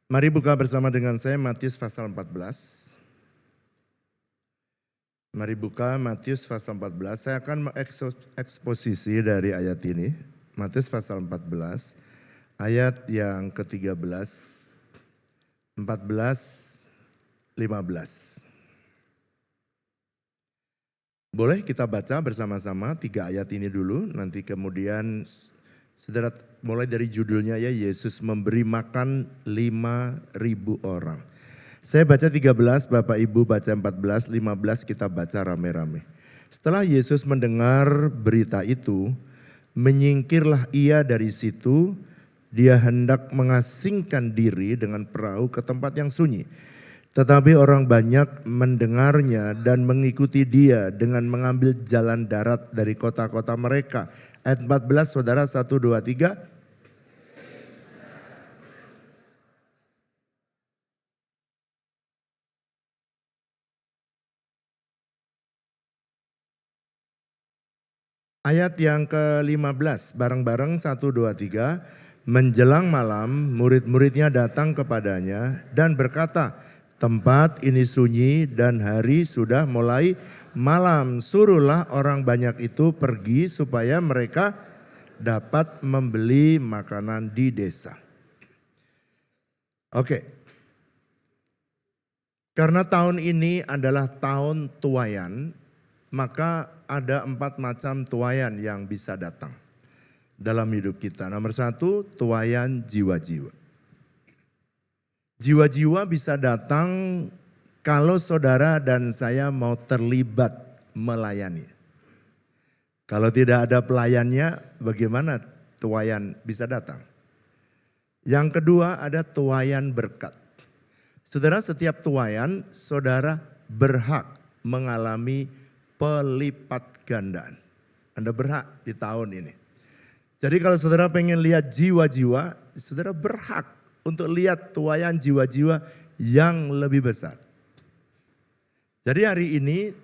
Mari buka bersama dengan saya Matius pasal 14. Mari buka Matius pasal 14. Saya akan mengeksposisi dari ayat ini. Matius pasal 14 ayat yang ke-13, 14, 15. Boleh kita baca bersama-sama 3 ayat ini dulu, nanti kemudian saudara mulai dari judulnya ya, Yesus memberi makan 5.000 orang. Saya baca 13, Bapak Ibu baca 14, 15 kita baca rame-rame. Setelah Yesus mendengar berita itu, menyingkirlah ia dari situ, dia hendak mengasingkan diri dengan perahu ke tempat yang sunyi. Tetapi orang banyak mendengarnya dan mengikuti dia dengan mengambil jalan darat dari kota-kota mereka. Ayat 14 saudara, 1, 2, 3. Ayat yang ke-15, bareng-bareng 1, 2, 3. Menjelang malam murid-muridnya datang kepadanya dan berkata, tempat ini sunyi dan hari sudah mulai malam. Suruhlah orang banyak itu pergi supaya mereka dapat membeli makanan di desa. Oke. Karena tahun ini adalah tahun tuaian, maka ada 4 macam tuaian yang bisa datang dalam hidup kita. Nomor 1, tuaian jiwa-jiwa. Jiwa-jiwa bisa datang kalau saudara dan saya mau terlibat melayani. Kalau tidak ada pelayannya, bagaimana tuaian bisa datang? Yang kedua ada tuaian berkat. Saudara, setiap tuaian saudara berhak mengalami pelipat gandaan. Anda berhak di tahun ini. Jadi kalau saudara pengen lihat jiwa-jiwa, saudara berhak untuk lihat tuaian jiwa-jiwa yang lebih besar. Jadi hari ini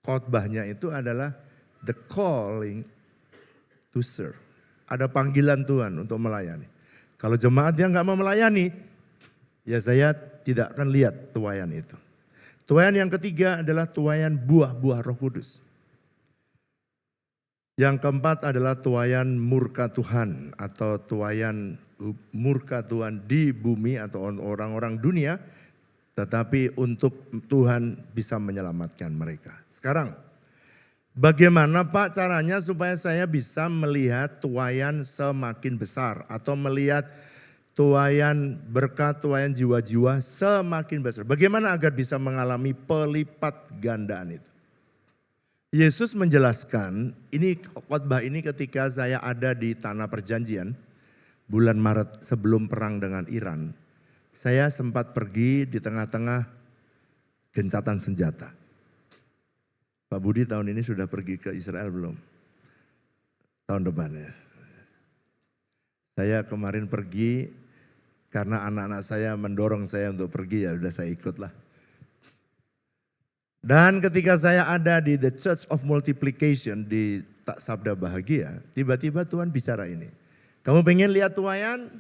khotbahnya itu adalah the calling to serve. Ada panggilan Tuhan untuk melayani. Kalau jemaat yang nggak mau melayani, ya saya tidak akan lihat tuaian itu. Tuaian yang ketiga adalah tuaian buah-buah Roh Kudus. Yang keempat adalah tuaian murka Tuhan atau tuaian murka Tuhan di bumi atau orang-orang dunia, tetapi untuk Tuhan bisa menyelamatkan mereka. Sekarang, bagaimana Pak caranya supaya saya bisa melihat tuaian semakin besar atau melihat tuaian berkat, tuaian jiwa-jiwa semakin besar? Bagaimana agar bisa mengalami pelipat gandaan itu? Yesus menjelaskan, ini khotbah ini ketika saya ada di Tanah Perjanjian, bulan Maret sebelum perang dengan Iran, saya sempat pergi di tengah-tengah gencatan senjata. Pak Budi tahun ini sudah pergi ke Israel belum? Tahun depan ya. Saya kemarin pergi karena anak-anak saya mendorong saya untuk pergi, ya udah saya ikutlah. Dan ketika saya ada di The Church of Multiplication di Tak Sabda Bahagia, tiba-tiba Tuhan bicara ini. Kamu pengen lihat tuaian?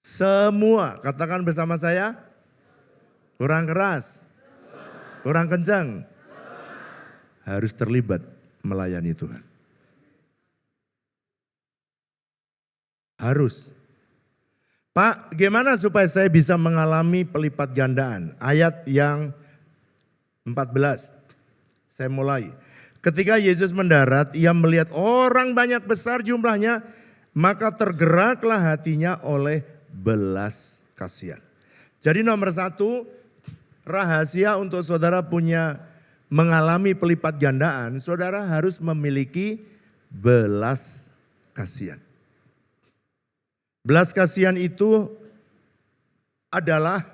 Semua, katakan bersama saya. Kurang keras, kurang kencang. Harus terlibat melayani Tuhan. Harus. Pak, gimana supaya saya bisa mengalami pelipat gandaan? Ayat yang 14, saya mulai. Ketika Yesus mendarat, ia melihat orang banyak besar jumlahnya, maka tergeraklah hatinya oleh belas kasihan. Jadi nomor 1, rahasia untuk saudara punya mengalami pelipat gandaan, saudara harus memiliki belas kasihan. Belas kasihan itu adalah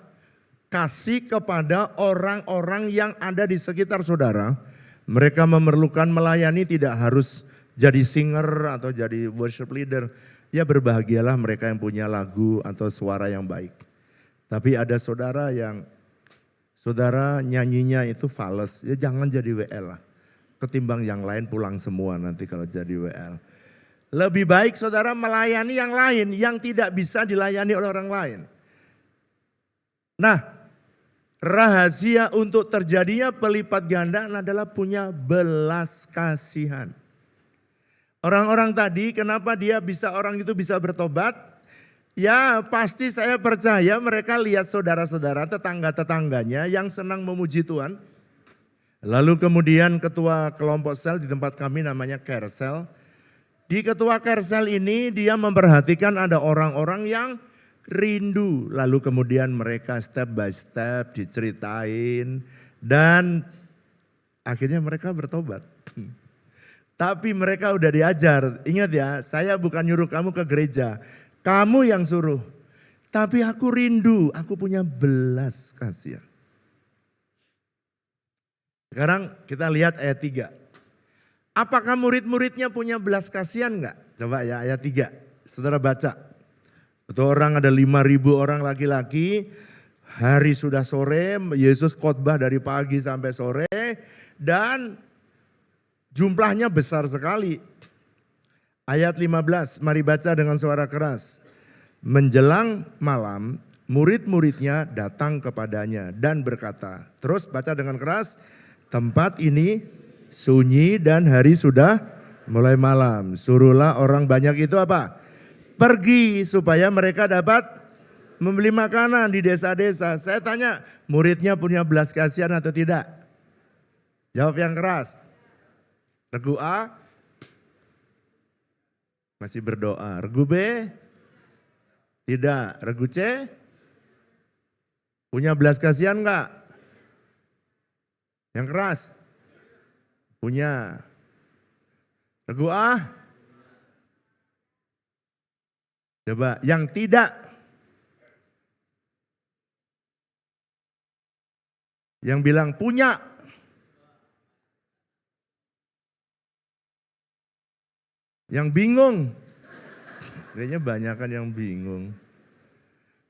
kasih kepada orang-orang yang ada di sekitar saudara. Mereka memerlukan melayani, tidak harus jadi singer atau jadi worship leader. Ya berbahagialah mereka yang punya lagu atau suara yang baik. Tapi ada saudara yang saudara nyanyinya itu fales, ya jangan jadi WL lah. Ketimbang yang lain pulang semua nanti kalau jadi WL. Lebih baik saudara melayani yang lain yang tidak bisa dilayani oleh orang lain. Nah, rahasia untuk terjadinya pelipat ganda adalah punya belas kasihan. Orang-orang tadi kenapa orang itu bisa bertobat? Ya pasti saya percaya mereka lihat saudara-saudara tetangga-tetangganya yang senang memuji Tuhan. Lalu kemudian ketua kelompok sel di tempat kami namanya Kersel. Di ketua Kersel ini dia memperhatikan ada orang-orang yang rindu. Lalu kemudian mereka step by step diceritain dan akhirnya mereka bertobat. Tapi mereka udah diajar, ingat ya saya bukan nyuruh kamu ke gereja. Kamu yang suruh, tapi aku rindu, aku punya belas kasihan. Sekarang kita lihat ayat 3. Apakah murid-muridnya punya belas kasihan enggak? Coba ya ayat 3, saudara baca. Betul orang ada 5.000 orang laki-laki, hari sudah sore, Yesus khotbah dari pagi sampai sore dan jumlahnya besar sekali. Ayat 15, mari baca dengan suara keras. Menjelang malam, murid-muridnya datang kepadanya dan berkata, terus baca dengan keras, tempat ini sunyi dan hari sudah mulai malam. Suruhlah orang banyak itu apa? Pergi supaya mereka dapat membeli makanan di desa-desa. Saya tanya, muridnya punya belas kasihan atau tidak? Jawab yang keras. Regu A, masih berdoa. Regu B? Tidak. Regu C? Punya belas kasihan enggak? Yang keras? Punya. Regu A? Coba yang tidak. Yang bilang punya. Yang bingung. Kayaknya banyakan yang bingung.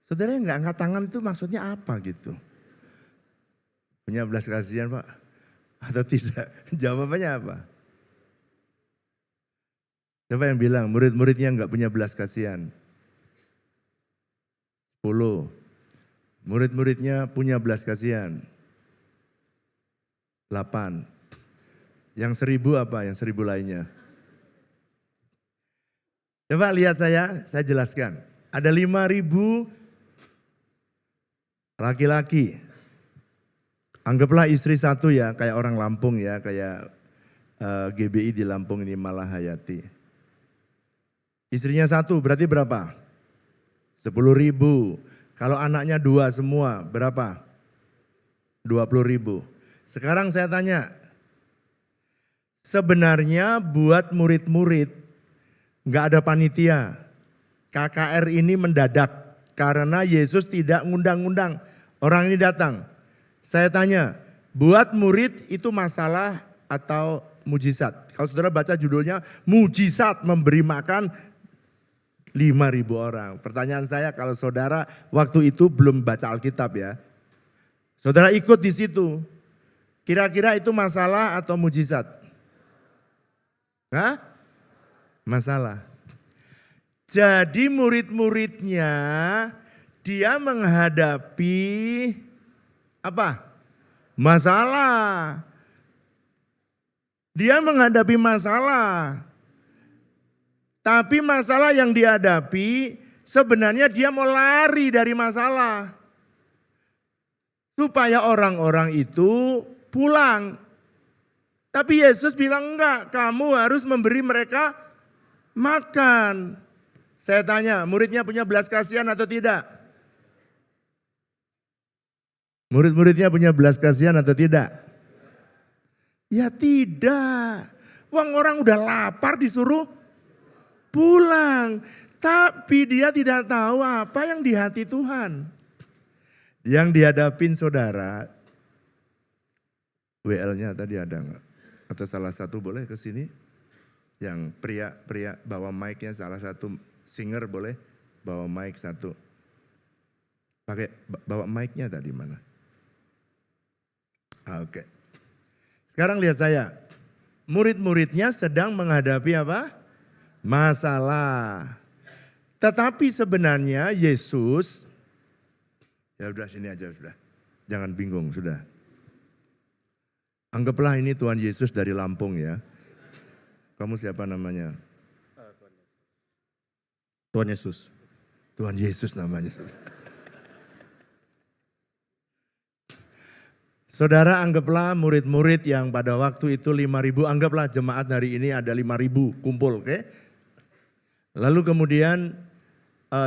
Saudara yang nggak angkat tangan itu maksudnya apa gitu? Punya belas kasihan Pak? Atau tidak? Jawabannya apa? Siapa yang bilang murid-muridnya nggak punya belas kasihan? 10. Murid-muridnya punya belas kasihan. 8. Yang 1.000 apa? Yang 1.000 lainnya? Coba lihat saya jelaskan. Ada 5.000 laki-laki. Anggaplah istri satu ya, kayak orang Lampung ya, kayak GBI di Lampung ini Malahayati. Istrinya satu berarti berapa? 10.000. Kalau anaknya 2 semua berapa? 20.000. Sekarang saya tanya, sebenarnya buat murid-murid nggak ada panitia. KKR ini mendadak karena Yesus tidak ngundang-undang orang ini datang. Saya tanya, buat murid itu masalah atau mujizat? Kalau saudara baca judulnya, mujizat memberi makan 5.000 orang. Pertanyaan saya kalau saudara waktu itu belum baca Alkitab ya. Saudara ikut di situ. Kira-kira itu masalah atau mujizat? Hah? Masalah. Jadi murid-muridnya dia menghadapi apa? Masalah. Dia menghadapi masalah. Tapi masalah yang dihadapi sebenarnya dia mau lari dari masalah. Supaya orang-orang itu pulang. Tapi Yesus bilang enggak, kamu harus memberi mereka makan. Saya tanya, muridnya punya belas kasihan atau tidak? Murid-muridnya punya belas kasihan atau tidak? Ya tidak. Wong orang udah lapar disuruh pulang. Tapi dia tidak tahu apa yang di hati Tuhan. Yang dihadapin saudara, WL-nya tadi ada enggak? Atau salah satu boleh ke sini? Yang pria bawa mic-nya, salah satu singer boleh bawa mic satu. Pakai bawa mic-nya tadi mana? Oke. Sekarang lihat saya. Murid-muridnya sedang menghadapi apa? Masalah. Tetapi sebenarnya Yesus, ya udah sini aja sudah. Jangan bingung sudah. Anggaplah ini Tuhan Yesus dari Lampung ya. Kamu siapa namanya? Tuhan Yesus. Tuhan Yesus namanya. Saudara, anggaplah murid-murid yang pada waktu itu 5.000, anggaplah jemaat hari ini ada 5.000 kumpul, oke? Lalu kemudian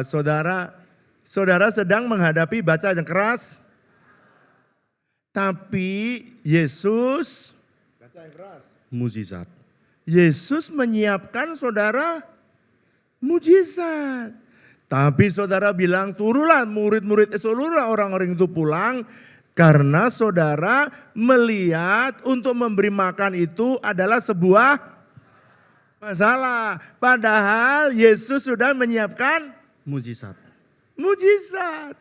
saudara sedang menghadapi baca yang keras, tapi Yesus, baca yang keras, mujizat. Yesus menyiapkan saudara mujizat. Tapi saudara bilang, turunlah murid-murid, seluruh orang-orang itu pulang. Karena saudara melihat untuk memberi makan itu adalah sebuah masalah. Padahal Yesus sudah menyiapkan mujizat. Mujizat.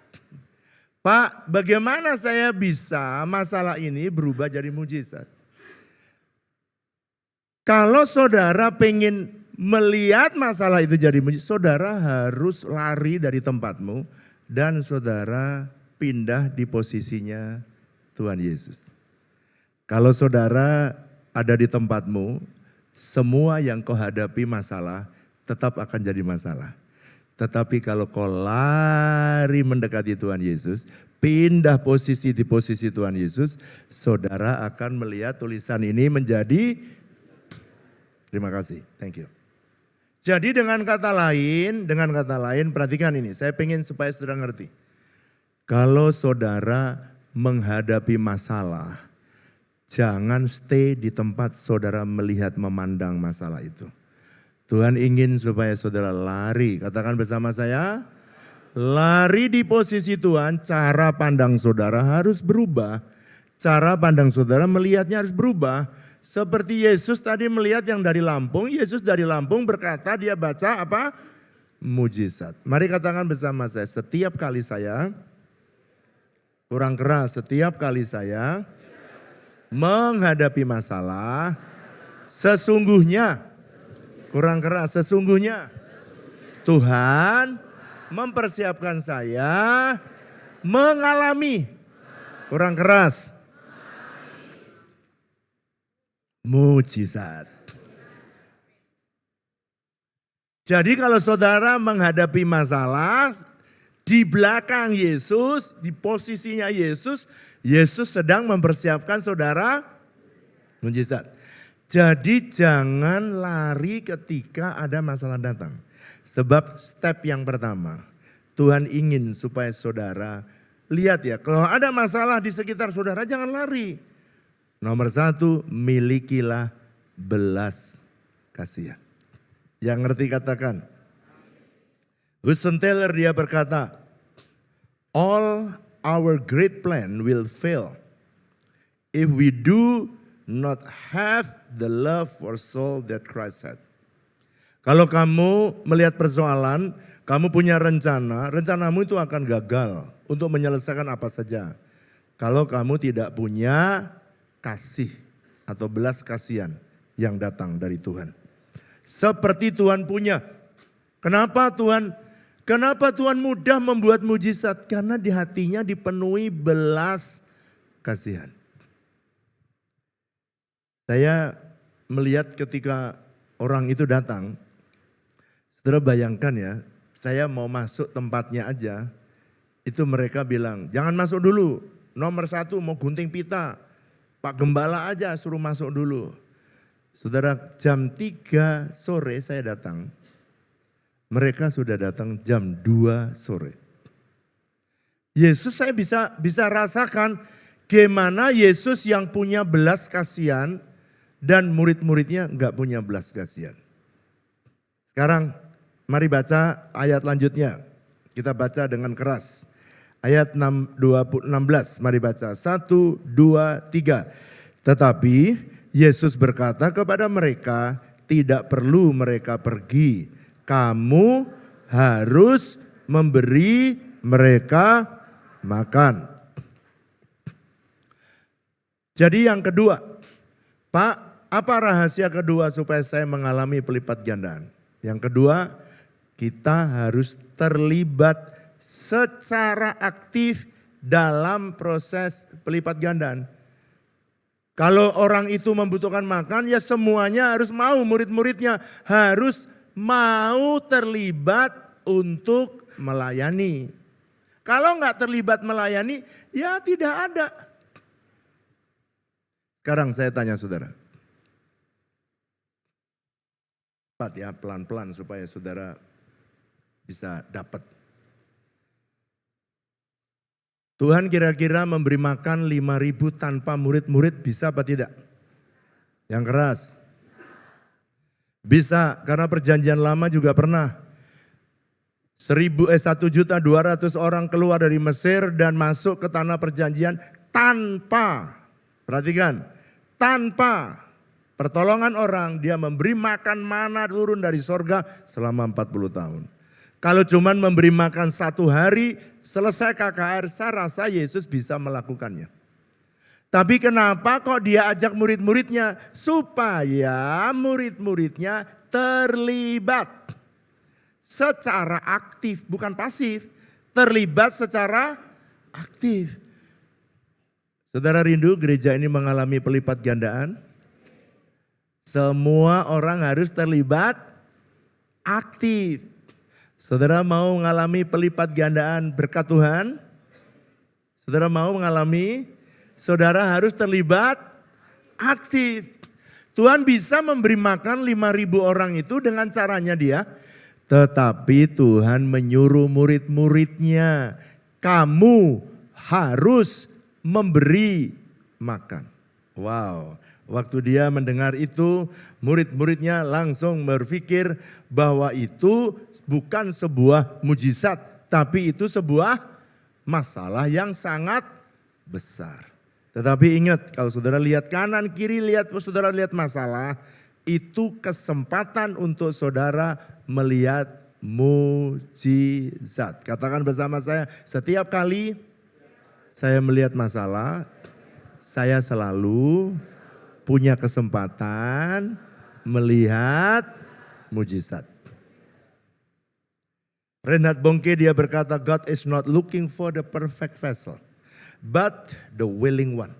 Pak, bagaimana saya bisa masalah ini berubah jadi mujizat? Kalau saudara pengen melihat masalah itu jadi mujizat, saudara harus lari dari tempatmu dan saudara pindah di posisinya Tuhan Yesus. Kalau saudara ada di tempatmu, semua yang kau hadapi masalah tetap akan jadi masalah. Tetapi kalau kau lari mendekati Tuhan Yesus, pindah posisi di posisi Tuhan Yesus, saudara akan melihat tulisan ini menjadi, terima kasih, thank you. Jadi dengan kata lain, perhatikan ini, saya pengen supaya saudara ngerti. Kalau saudara menghadapi masalah, jangan stay di tempat saudara melihat memandang masalah itu. Tuhan ingin supaya saudara lari, katakan bersama saya, lari di posisi Tuhan, cara pandang saudara harus berubah. Cara pandang saudara melihatnya harus berubah. Seperti Yesus tadi melihat yang dari Lampung, Yesus dari Lampung berkata dia baca apa? Mujizat. Mari katakan bersama saya, setiap kali saya, kurang keras, setiap kali saya menghadapi masalah, sesungguhnya, kurang keras, sesungguhnya Tuhan mempersiapkan saya mengalami, kurang keras, mujizat. Jadi kalau saudara menghadapi masalah, di belakang Yesus, di posisinya Yesus, Yesus sedang mempersiapkan saudara mujizat. Jadi jangan lari ketika ada masalah datang. Sebab step yang pertama, Tuhan ingin supaya saudara lihat ya, kalau ada masalah di sekitar saudara jangan lari. Nomor 1, milikilah belas kasihan. Yang ngerti katakan. Hudson Taylor dia berkata, all our great plan will fail if we do not have the love for soul that Christ had. Kalau kamu melihat persoalan, kamu punya rencanamu itu akan gagal untuk menyelesaikan apa saja. Kalau kamu tidak punya kasih atau belas kasihan yang datang dari Tuhan. Seperti Tuhan punya. Kenapa Tuhan mudah membuat mujizat? Karena di hatinya dipenuhi belas kasihan. Saya melihat ketika orang itu datang, saudara bayangkan ya, saya mau masuk tempatnya aja, itu mereka bilang, jangan masuk dulu, nomor 1 mau gunting pita, Pak Gembala aja suruh masuk dulu. Saudara, jam 3 sore saya datang. Mereka sudah datang jam 2 sore. Yesus saya bisa rasakan gimana Yesus yang punya belas kasihan dan murid-muridnya enggak punya belas kasihan. Sekarang mari baca ayat lanjutnya. Kita baca dengan keras. Ayat 16, mari baca. 1, 2, 3. Tetapi Yesus berkata kepada mereka, tidak perlu mereka pergi. Kamu harus memberi mereka makan. Jadi yang kedua, Pak, apa rahasia kedua supaya saya mengalami pelipat gandaan? Yang kedua, kita harus terlibat secara aktif dalam proses pelipat gandaan. Kalau orang itu membutuhkan makan, ya semuanya harus mau, murid-muridnya harus mau terlibat untuk melayani. Kalau nggak terlibat melayani, ya tidak ada. Sekarang saya tanya saudara. Cepat ya, pelan-pelan supaya saudara bisa dapat. Tuhan kira-kira memberi makan 5.000 tanpa murid-murid bisa apa tidak? Yang keras. Bisa, karena perjanjian lama juga pernah. 1.200.000 orang keluar dari Mesir dan masuk ke tanah perjanjian tanpa, perhatikan, tanpa pertolongan orang, dia memberi makan mana turun dari sorga selama 40 tahun. Kalau cuman memberi makan 1 hari, selesai KKR, saya rasa Yesus bisa melakukannya. Tapi kenapa kok dia ajak murid-muridnya? Supaya murid-muridnya terlibat secara aktif, bukan pasif. Terlibat secara aktif. Saudara rindu gereja ini mengalami pelipat gandaan? Semua orang harus terlibat aktif. Saudara mau mengalami pelipat gandaan berkat Tuhan? Saudara mau mengalami? Saudara harus terlibat aktif. Tuhan bisa memberi makan 5.000 orang itu dengan caranya dia. Tetapi Tuhan menyuruh murid-muridnya, kamu harus memberi makan. Wow, waktu dia mendengar itu, murid-muridnya langsung berpikir bahwa itu bukan sebuah mujizat, tapi itu sebuah masalah yang sangat besar. Tetapi ingat, kalau saudara lihat kanan kiri, saudara lihat masalah, itu kesempatan untuk saudara melihat mujizat. Katakan bersama saya, setiap kali saya melihat masalah, saya selalu punya kesempatan melihat mujizat. Reinhard Bonnke dia berkata, God is not looking for the perfect vessel, but the willing one.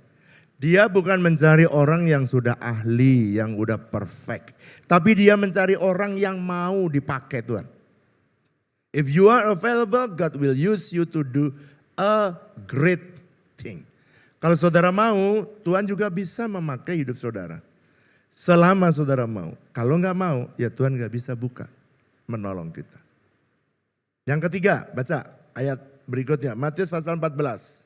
Dia bukan mencari orang yang sudah ahli, yang udah perfect. Tapi dia mencari orang yang mau dipakai Tuhan. If you are available, God will use you to do a great thing. Kalau saudara mau, Tuhan juga bisa memakai hidup saudara. Selama saudara mau. Kalau enggak mau, ya Tuhan enggak bisa buka, menolong kita. Yang ketiga, baca ayat berikutnya. Matius pasal 14.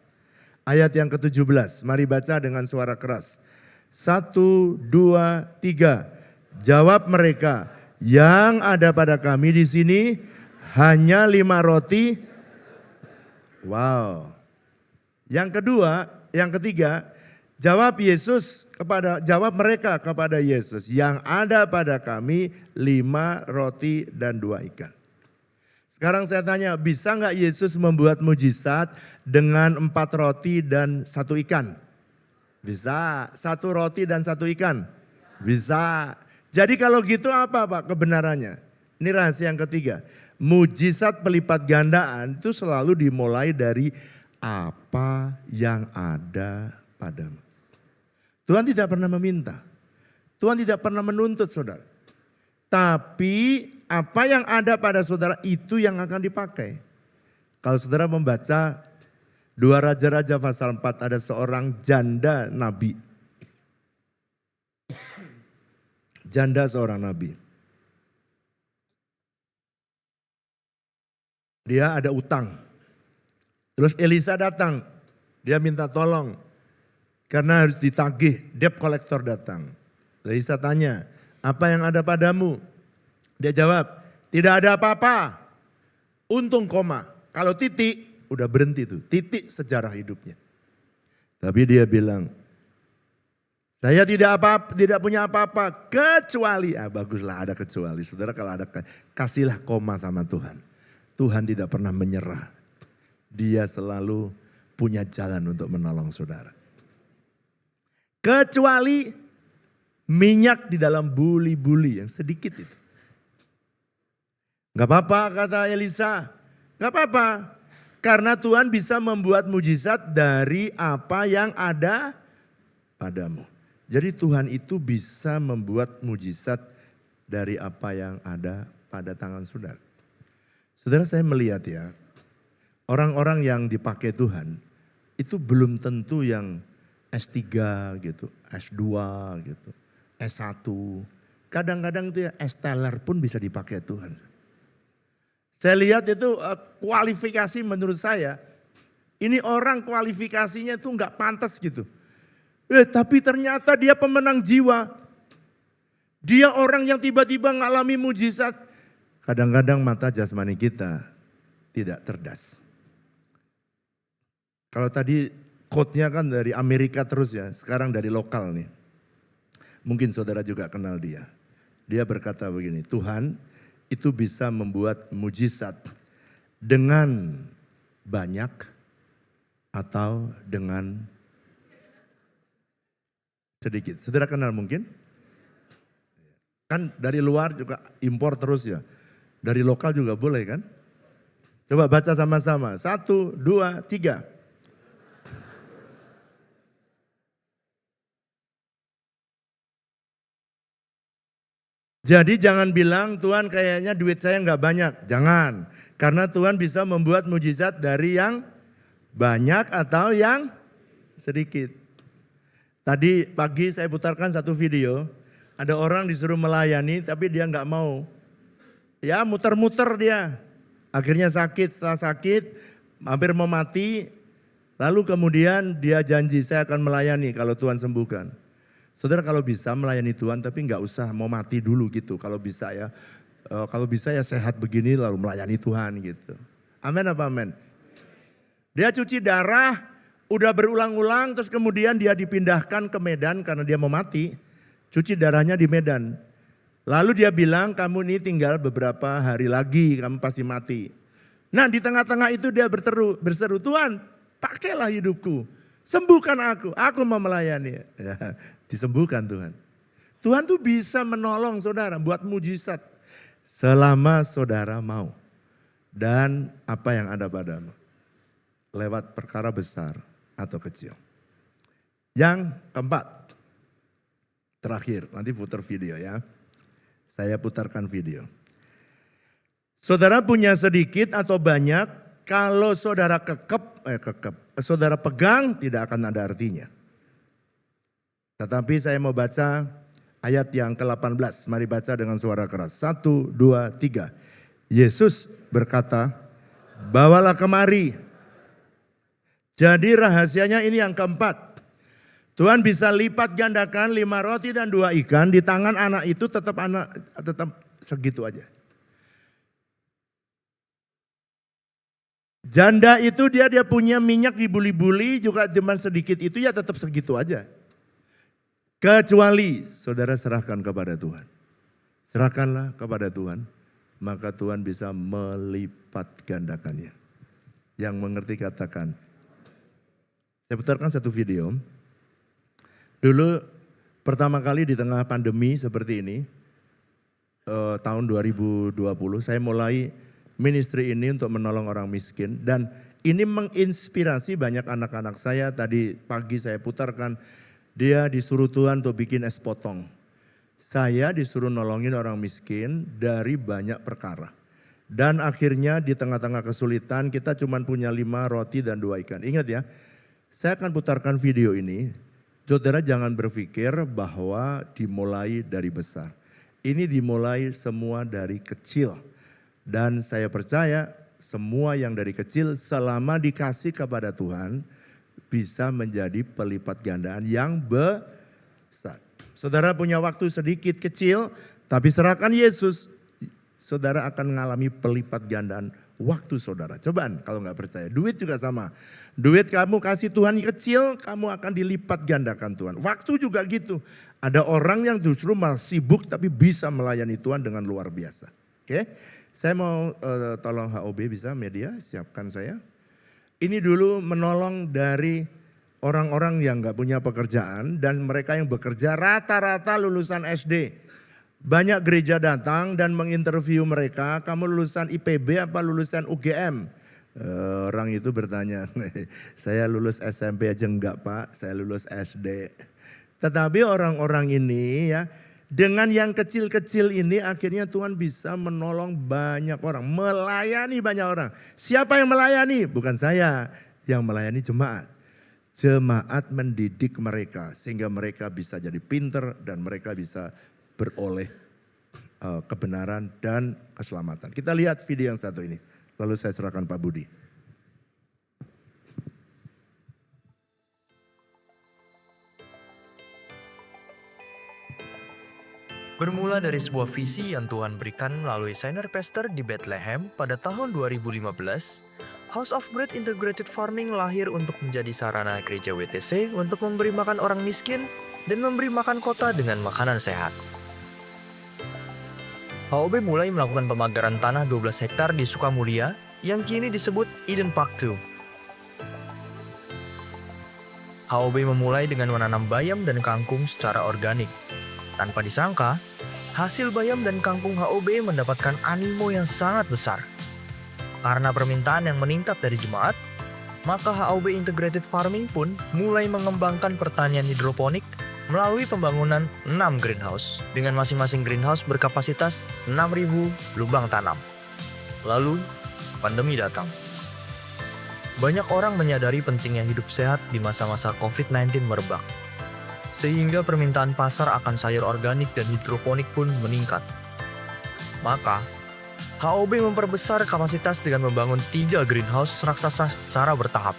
Ayat yang ke-17, mari baca dengan suara keras. 1, 2, 3. Jawab mereka, yang ada pada kami di sini hanya 5 roti. Wow. Yang ketiga, jawab mereka kepada Yesus, yang ada pada kami 5 roti dan 2 ikan. Sekarang saya tanya, bisa nggak Yesus membuat mujizat dengan 4 roti dan 1 ikan? Bisa. 1 roti dan 1 ikan? Bisa. Jadi kalau gitu apa Pak kebenarannya? Ini rahasia yang ketiga. Mujizat pelipat gandaan itu selalu dimulai dari apa yang ada padamu. Tuhan tidak pernah meminta. Tuhan tidak pernah menuntut saudara. Tapi apa yang ada pada saudara itu yang akan dipakai. Kalau saudara membaca 2 Raja-Raja pasal 4, ada seorang janda nabi. Janda seorang nabi. Dia ada utang. Terus Elisa datang. Dia minta tolong. Karena harus ditagih, debt collector datang. Elisa tanya, apa yang ada padamu? Dia jawab, tidak ada apa-apa. Untung koma. Kalau titik, udah berhenti tuh. Titik sejarah hidupnya. Tapi dia bilang, saya tidak punya apa-apa kecuali, baguslah ada kecuali. Saudara kalau ada, kasihlah koma sama Tuhan. Tuhan tidak pernah menyerah. Dia selalu punya jalan untuk menolong saudara. Kecuali minyak di dalam buli-buli yang sedikit itu. Gak apa-apa kata Elisa, gak apa-apa. Karena Tuhan bisa membuat mujizat dari apa yang ada padamu. Jadi Tuhan itu bisa membuat mujizat dari apa yang ada pada tangan saudara. Saudara, saya melihat ya, orang-orang yang dipakai Tuhan itu belum tentu yang S3 gitu, S2 gitu, S1. Kadang-kadang itu ya S-teller pun bisa dipakai Tuhan. Saya lihat itu kualifikasi menurut saya, ini orang kualifikasinya itu nggak pantas gitu. Tapi ternyata dia pemenang jiwa. Dia orang yang tiba-tiba ngalami mujizat. Kadang-kadang mata jasmani kita tidak cerdas. Kalau tadi quote-nya kan dari Amerika terus ya, sekarang dari lokal nih. Mungkin saudara juga kenal dia. Dia berkata begini, Tuhan itu bisa membuat mujizat dengan banyak atau dengan sedikit. Saudara kenal mungkin? Kan dari luar juga impor terus ya. Dari lokal juga boleh kan? Coba baca sama-sama. 1, 2, 3. Jadi jangan bilang Tuhan kayaknya duit saya nggak banyak. Jangan. Karena Tuhan bisa membuat mujizat dari yang banyak atau yang sedikit. Tadi pagi saya putarkan satu video. Ada orang disuruh melayani tapi dia nggak mau. Ya muter-muter dia. Akhirnya sakit, setelah sakit hampir mau mati. Lalu kemudian dia janji saya akan melayani kalau Tuhan sembuhkan. Saudara kalau bisa melayani Tuhan tapi nggak usah mau mati dulu gitu. Kalau bisa ya, sehat begini lalu melayani Tuhan gitu. Amin apa amin? Dia cuci darah, udah berulang-ulang terus kemudian dia dipindahkan ke Medan karena dia mau mati. Cuci darahnya di Medan. Lalu dia bilang kamu ini tinggal beberapa hari lagi kamu pasti mati. Nah di tengah-tengah itu dia berseru Tuhan pakailah hidupku. Sembuhkan aku mau melayani. Ya, disembuhkan Tuhan. Tuhan tuh bisa menolong saudara buat mujizat. Selama saudara mau. Dan apa yang ada padamu. Lewat perkara besar atau kecil. Yang keempat. Terakhir, nanti putar video ya. Saya putarkan video. Saudara punya sedikit atau banyak, kalau saudara saudara pegang tidak akan ada artinya. Tetapi saya mau baca ayat yang ke-18. Mari baca dengan suara keras. 1, 2, 3. Yesus berkata, bawalah kemari. Jadi rahasianya ini yang keempat. Tuhan bisa lipat gandakan 5 roti dan 2 ikan di tangan anak itu tetap segitu aja. Janda itu dia punya minyak di buli-buli juga cuman sedikit itu ya tetap segitu aja. Kecuali saudara serahkan kepada Tuhan. Serahkanlah kepada Tuhan, maka Tuhan bisa melipat gandakannya. Yang mengerti katakan. Saya putarkan satu video. Dulu pertama kali di tengah pandemi seperti ini, tahun 2020 saya mulai ministry ini untuk menolong orang miskin. Dan ini menginspirasi banyak anak-anak saya. Tadi pagi saya putarkan, dia disuruh Tuhan untuk bikin es potong. Saya disuruh nolongin orang miskin dari banyak perkara. Dan akhirnya di tengah-tengah kesulitan kita cuma punya 5 roti dan 2 ikan. Ingat ya, saya akan putarkan video ini. Saudara jangan berpikir bahwa dimulai dari besar. Ini dimulai semua dari kecil. Dan saya percaya semua yang dari kecil selama dikasih kepada Tuhan bisa menjadi pelipat gandaan yang besar. Saudara punya waktu sedikit kecil tapi serahkan Yesus. Saudara akan mengalami pelipat gandaan waktu saudara. Cobaan kalau nggak percaya. Duit juga sama. Duit kamu kasih Tuhan kecil, kamu akan dilipat gandakan Tuhan. Waktu juga gitu. Ada orang yang justru masih sibuk tapi bisa melayani Tuhan dengan luar biasa. Oke, saya mau tolong HOB bisa media siapkan saya. Ini dulu menolong dari orang-orang yang nggak punya pekerjaan dan mereka yang bekerja rata-rata lulusan SD. Banyak gereja datang dan menginterview mereka, kamu lulusan IPB apa lulusan UGM? Orang itu bertanya, saya lulus SMP aja enggak Pak, saya lulus SD. Tetapi orang-orang ini ya, dengan yang kecil-kecil ini akhirnya Tuhan bisa menolong banyak orang, melayani banyak orang. Siapa yang melayani? Bukan saya, yang melayani jemaat. Jemaat mendidik mereka sehingga mereka bisa jadi pinter dan mereka bisa beroleh kebenaran dan keselamatan. Kita lihat video yang satu ini. Lalu saya serahkan Pak Budi. Bermula dari sebuah visi yang Tuhan berikan melalui senior pastor di Bethlehem pada tahun 2015, House of Bread Integrated Farming lahir untuk menjadi sarana gereja WTC untuk memberi makan orang miskin dan memberi makan kota dengan makanan sehat. HOB mulai melakukan pemagaran tanah 12 hektar di Sukamulia yang kini disebut Eden Park 2. HOB memulai dengan menanam bayam dan kangkung secara organik. Tanpa disangka, hasil bayam dan kangkung HOB mendapatkan animo yang sangat besar. Karena permintaan yang meningkat dari jemaat, maka HOB Integrated Farming pun mulai mengembangkan pertanian hidroponik melalui pembangunan 6 greenhouse dengan masing-masing greenhouse berkapasitas 6.000 lubang tanam. Lalu, pandemi datang. Banyak orang menyadari pentingnya hidup sehat di masa-masa COVID-19 merebak. Sehingga permintaan pasar akan sayur organik dan hidroponik pun meningkat. Maka, HOB memperbesar kapasitas dengan membangun 3 greenhouse raksasa secara bertahap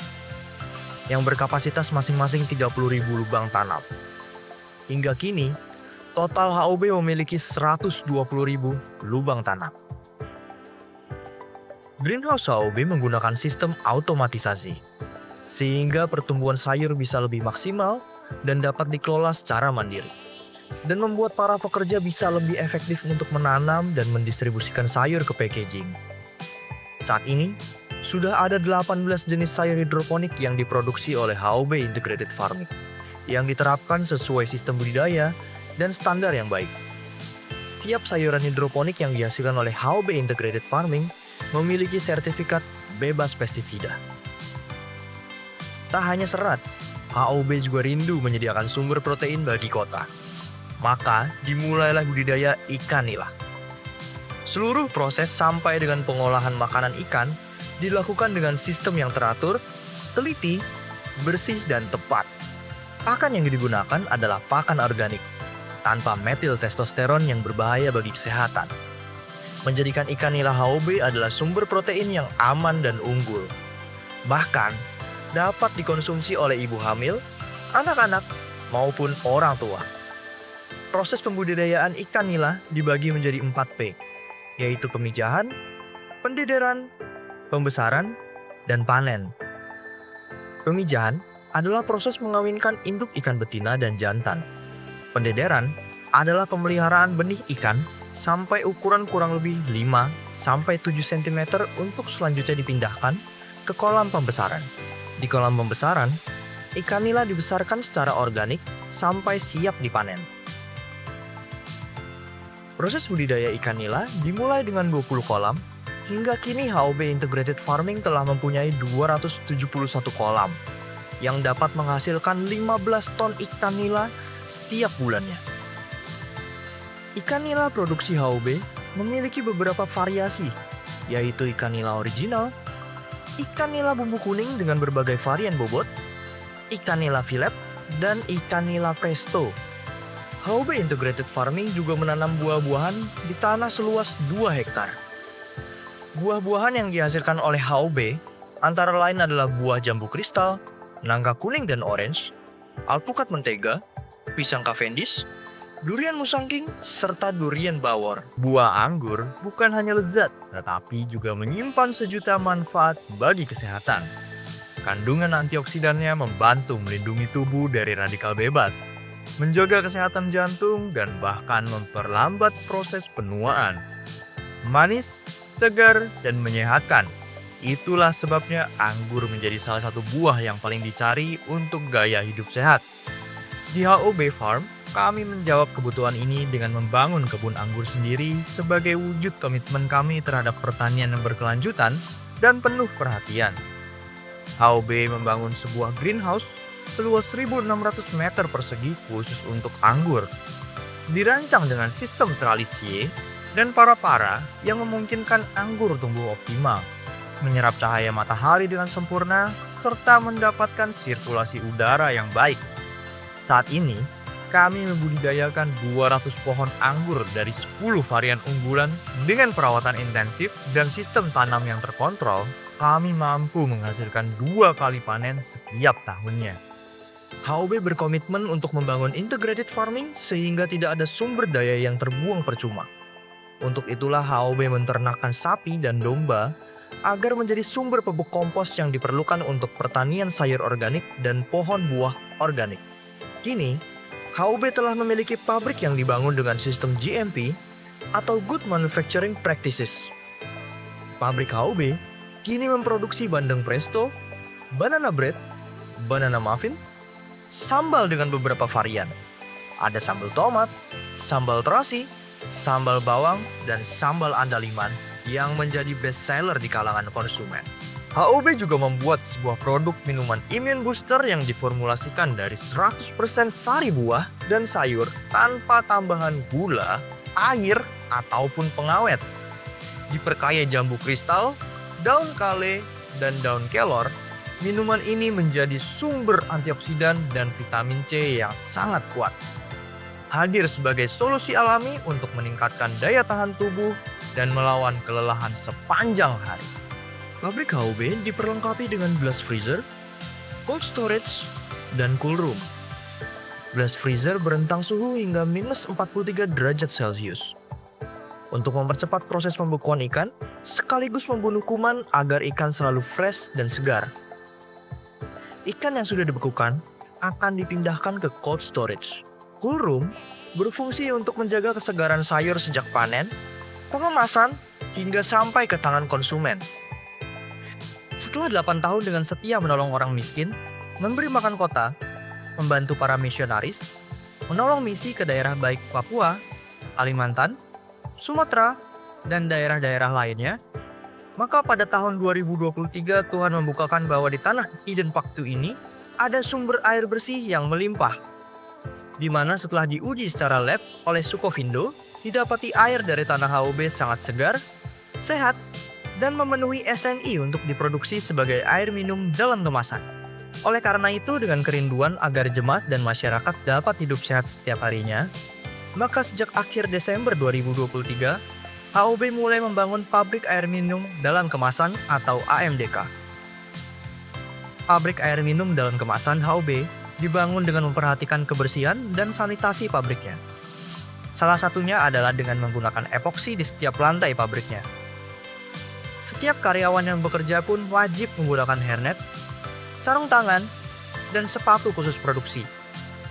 yang berkapasitas masing-masing 30.000 lubang tanam. Hingga kini, total HOB memiliki 120.000 lubang tanam. Greenhouse HOB menggunakan sistem automatisasi, sehingga pertumbuhan sayur bisa lebih maksimal dan dapat dikelola secara mandiri. Dan membuat para pekerja bisa lebih efektif untuk menanam dan mendistribusikan sayur ke packaging. Saat ini, sudah ada 18 jenis sayur hidroponik yang diproduksi oleh HOB Integrated Farming, yang diterapkan sesuai sistem budidaya dan standar yang baik. Setiap sayuran hidroponik yang dihasilkan oleh HOB Integrated Farming memiliki sertifikat bebas pestisida. Tak hanya serat, HOB juga rindu menyediakan sumber protein bagi kota. Maka dimulailah budidaya ikan nila. Seluruh proses sampai dengan pengolahan makanan ikan dilakukan dengan sistem yang teratur, teliti, bersih, dan tepat. Pakan yang digunakan adalah pakan organik, tanpa metil testosteron yang berbahaya bagi kesehatan. Menjadikan ikan nila HOB adalah sumber protein yang aman dan unggul. Bahkan, dapat dikonsumsi oleh ibu hamil, anak-anak, maupun orang tua. Proses pembudidayaan ikan nila dibagi menjadi 4P, yaitu pemijahan, pendederan, pembesaran, dan panen. Pemijahan adalah proses mengawinkan induk ikan betina dan jantan. Pendederan adalah pemeliharaan benih ikan sampai ukuran kurang lebih 5-7 cm untuk selanjutnya dipindahkan ke kolam pembesaran. Di kolam pembesaran, ikan nila dibesarkan secara organik sampai siap dipanen. Proses budidaya ikan nila dimulai dengan 20 kolam, hingga kini HOB Integrated Farming telah mempunyai 271 kolam yang dapat menghasilkan 15 ton ikan nila setiap bulannya. Ikan nila produksi HOB memiliki beberapa variasi, yaitu ikan nila original, ikan nila bumbu kuning dengan berbagai varian bobot, ikan nila fillet, dan ikan nila presto. HOB Integrated Farming juga menanam buah-buahan di tanah seluas 2 hektar. Buah-buahan yang dihasilkan oleh HOB antara lain adalah buah jambu kristal, nangka kuning dan orange, alpukat mentega, pisang Cavendish, durian musangking, serta durian bawor. Buah anggur bukan hanya lezat, tetapi juga menyimpan sejuta manfaat bagi kesehatan. Kandungan antioksidannya membantu melindungi tubuh dari radikal bebas, menjaga kesehatan jantung, dan bahkan memperlambat proses penuaan. Manis, segar, dan menyehatkan. Itulah sebabnya anggur menjadi salah satu buah yang paling dicari untuk gaya hidup sehat. Di HOB Farm, kami menjawab kebutuhan ini dengan membangun kebun anggur sendiri sebagai wujud komitmen kami terhadap pertanian yang berkelanjutan dan penuh perhatian. HOB membangun sebuah greenhouse seluas 1.600 meter persegi khusus untuk anggur. Dirancang dengan sistem tralisie dan para-para yang memungkinkan anggur tumbuh optimal, menyerap cahaya matahari dengan sempurna, serta mendapatkan sirkulasi udara yang baik. Saat ini, kami membudidayakan 200 pohon anggur dari 10 varian unggulan dengan perawatan intensif dan sistem tanam yang terkontrol. Kami mampu menghasilkan 2 kali panen setiap tahunnya. HOB berkomitmen untuk membangun integrated farming sehingga tidak ada sumber daya yang terbuang percuma. Untuk itulah HOB menternakkan sapi dan domba agar menjadi sumber pupuk kompos yang diperlukan untuk pertanian sayur organik dan pohon buah organik. Kini, HOB telah memiliki pabrik yang dibangun dengan sistem GMP atau Good Manufacturing Practices. Pabrik HOB kini memproduksi bandeng presto, banana bread, banana muffin, sambal dengan beberapa varian. Ada sambal tomat, sambal terasi, sambal bawang, dan sambal andaliman yang menjadi best seller di kalangan konsumen. HOB juga membuat sebuah produk minuman immune booster yang diformulasikan dari 100% sari buah dan sayur tanpa tambahan gula, air, ataupun pengawet. Diperkaya jambu kristal, daun kale, dan daun kelor, minuman ini menjadi sumber antioksidan dan vitamin C yang sangat kuat. Hadir sebagai solusi alami untuk meningkatkan daya tahan tubuh dan melawan kelelahan sepanjang hari. Pabrik HOB diperlengkapi dengan blast freezer, cold storage, dan cool room. Blast freezer berentang suhu hingga minus 43 derajat Celcius. Untuk mempercepat proses pembekuan ikan, sekaligus membunuh kuman agar ikan selalu fresh dan segar. Ikan yang sudah dibekukan akan dipindahkan ke cold storage. Cool room berfungsi untuk menjaga kesegaran sayur sejak panen, pengemasan, hingga sampai ke tangan konsumen. Setelah 8 tahun dengan setia menolong orang miskin, memberi makan kota, membantu para misionaris, menolong misi ke daerah baik Papua, Kalimantan, Sumatera, dan daerah-daerah lainnya, maka pada tahun 2023 Tuhan membukakan bahwa di tanah Eden Paktu ini ada sumber air bersih yang melimpah, di mana setelah diuji secara lab oleh Sukovindo, didapati air dari tanah HOB sangat segar, sehat, dan memenuhi SNI untuk diproduksi sebagai air minum dalam kemasan. Oleh karena itu, dengan kerinduan agar jemaat dan masyarakat dapat hidup sehat setiap harinya, maka sejak akhir Desember 2023, HOB mulai membangun pabrik air minum dalam kemasan atau AMDK. Pabrik air minum dalam kemasan HOB dibangun dengan memperhatikan kebersihan dan sanitasi pabriknya. Salah satunya adalah dengan menggunakan epoksi di setiap lantai pabriknya. Setiap karyawan yang bekerja pun wajib menggunakan hairnet, sarung tangan, dan sepatu khusus produksi.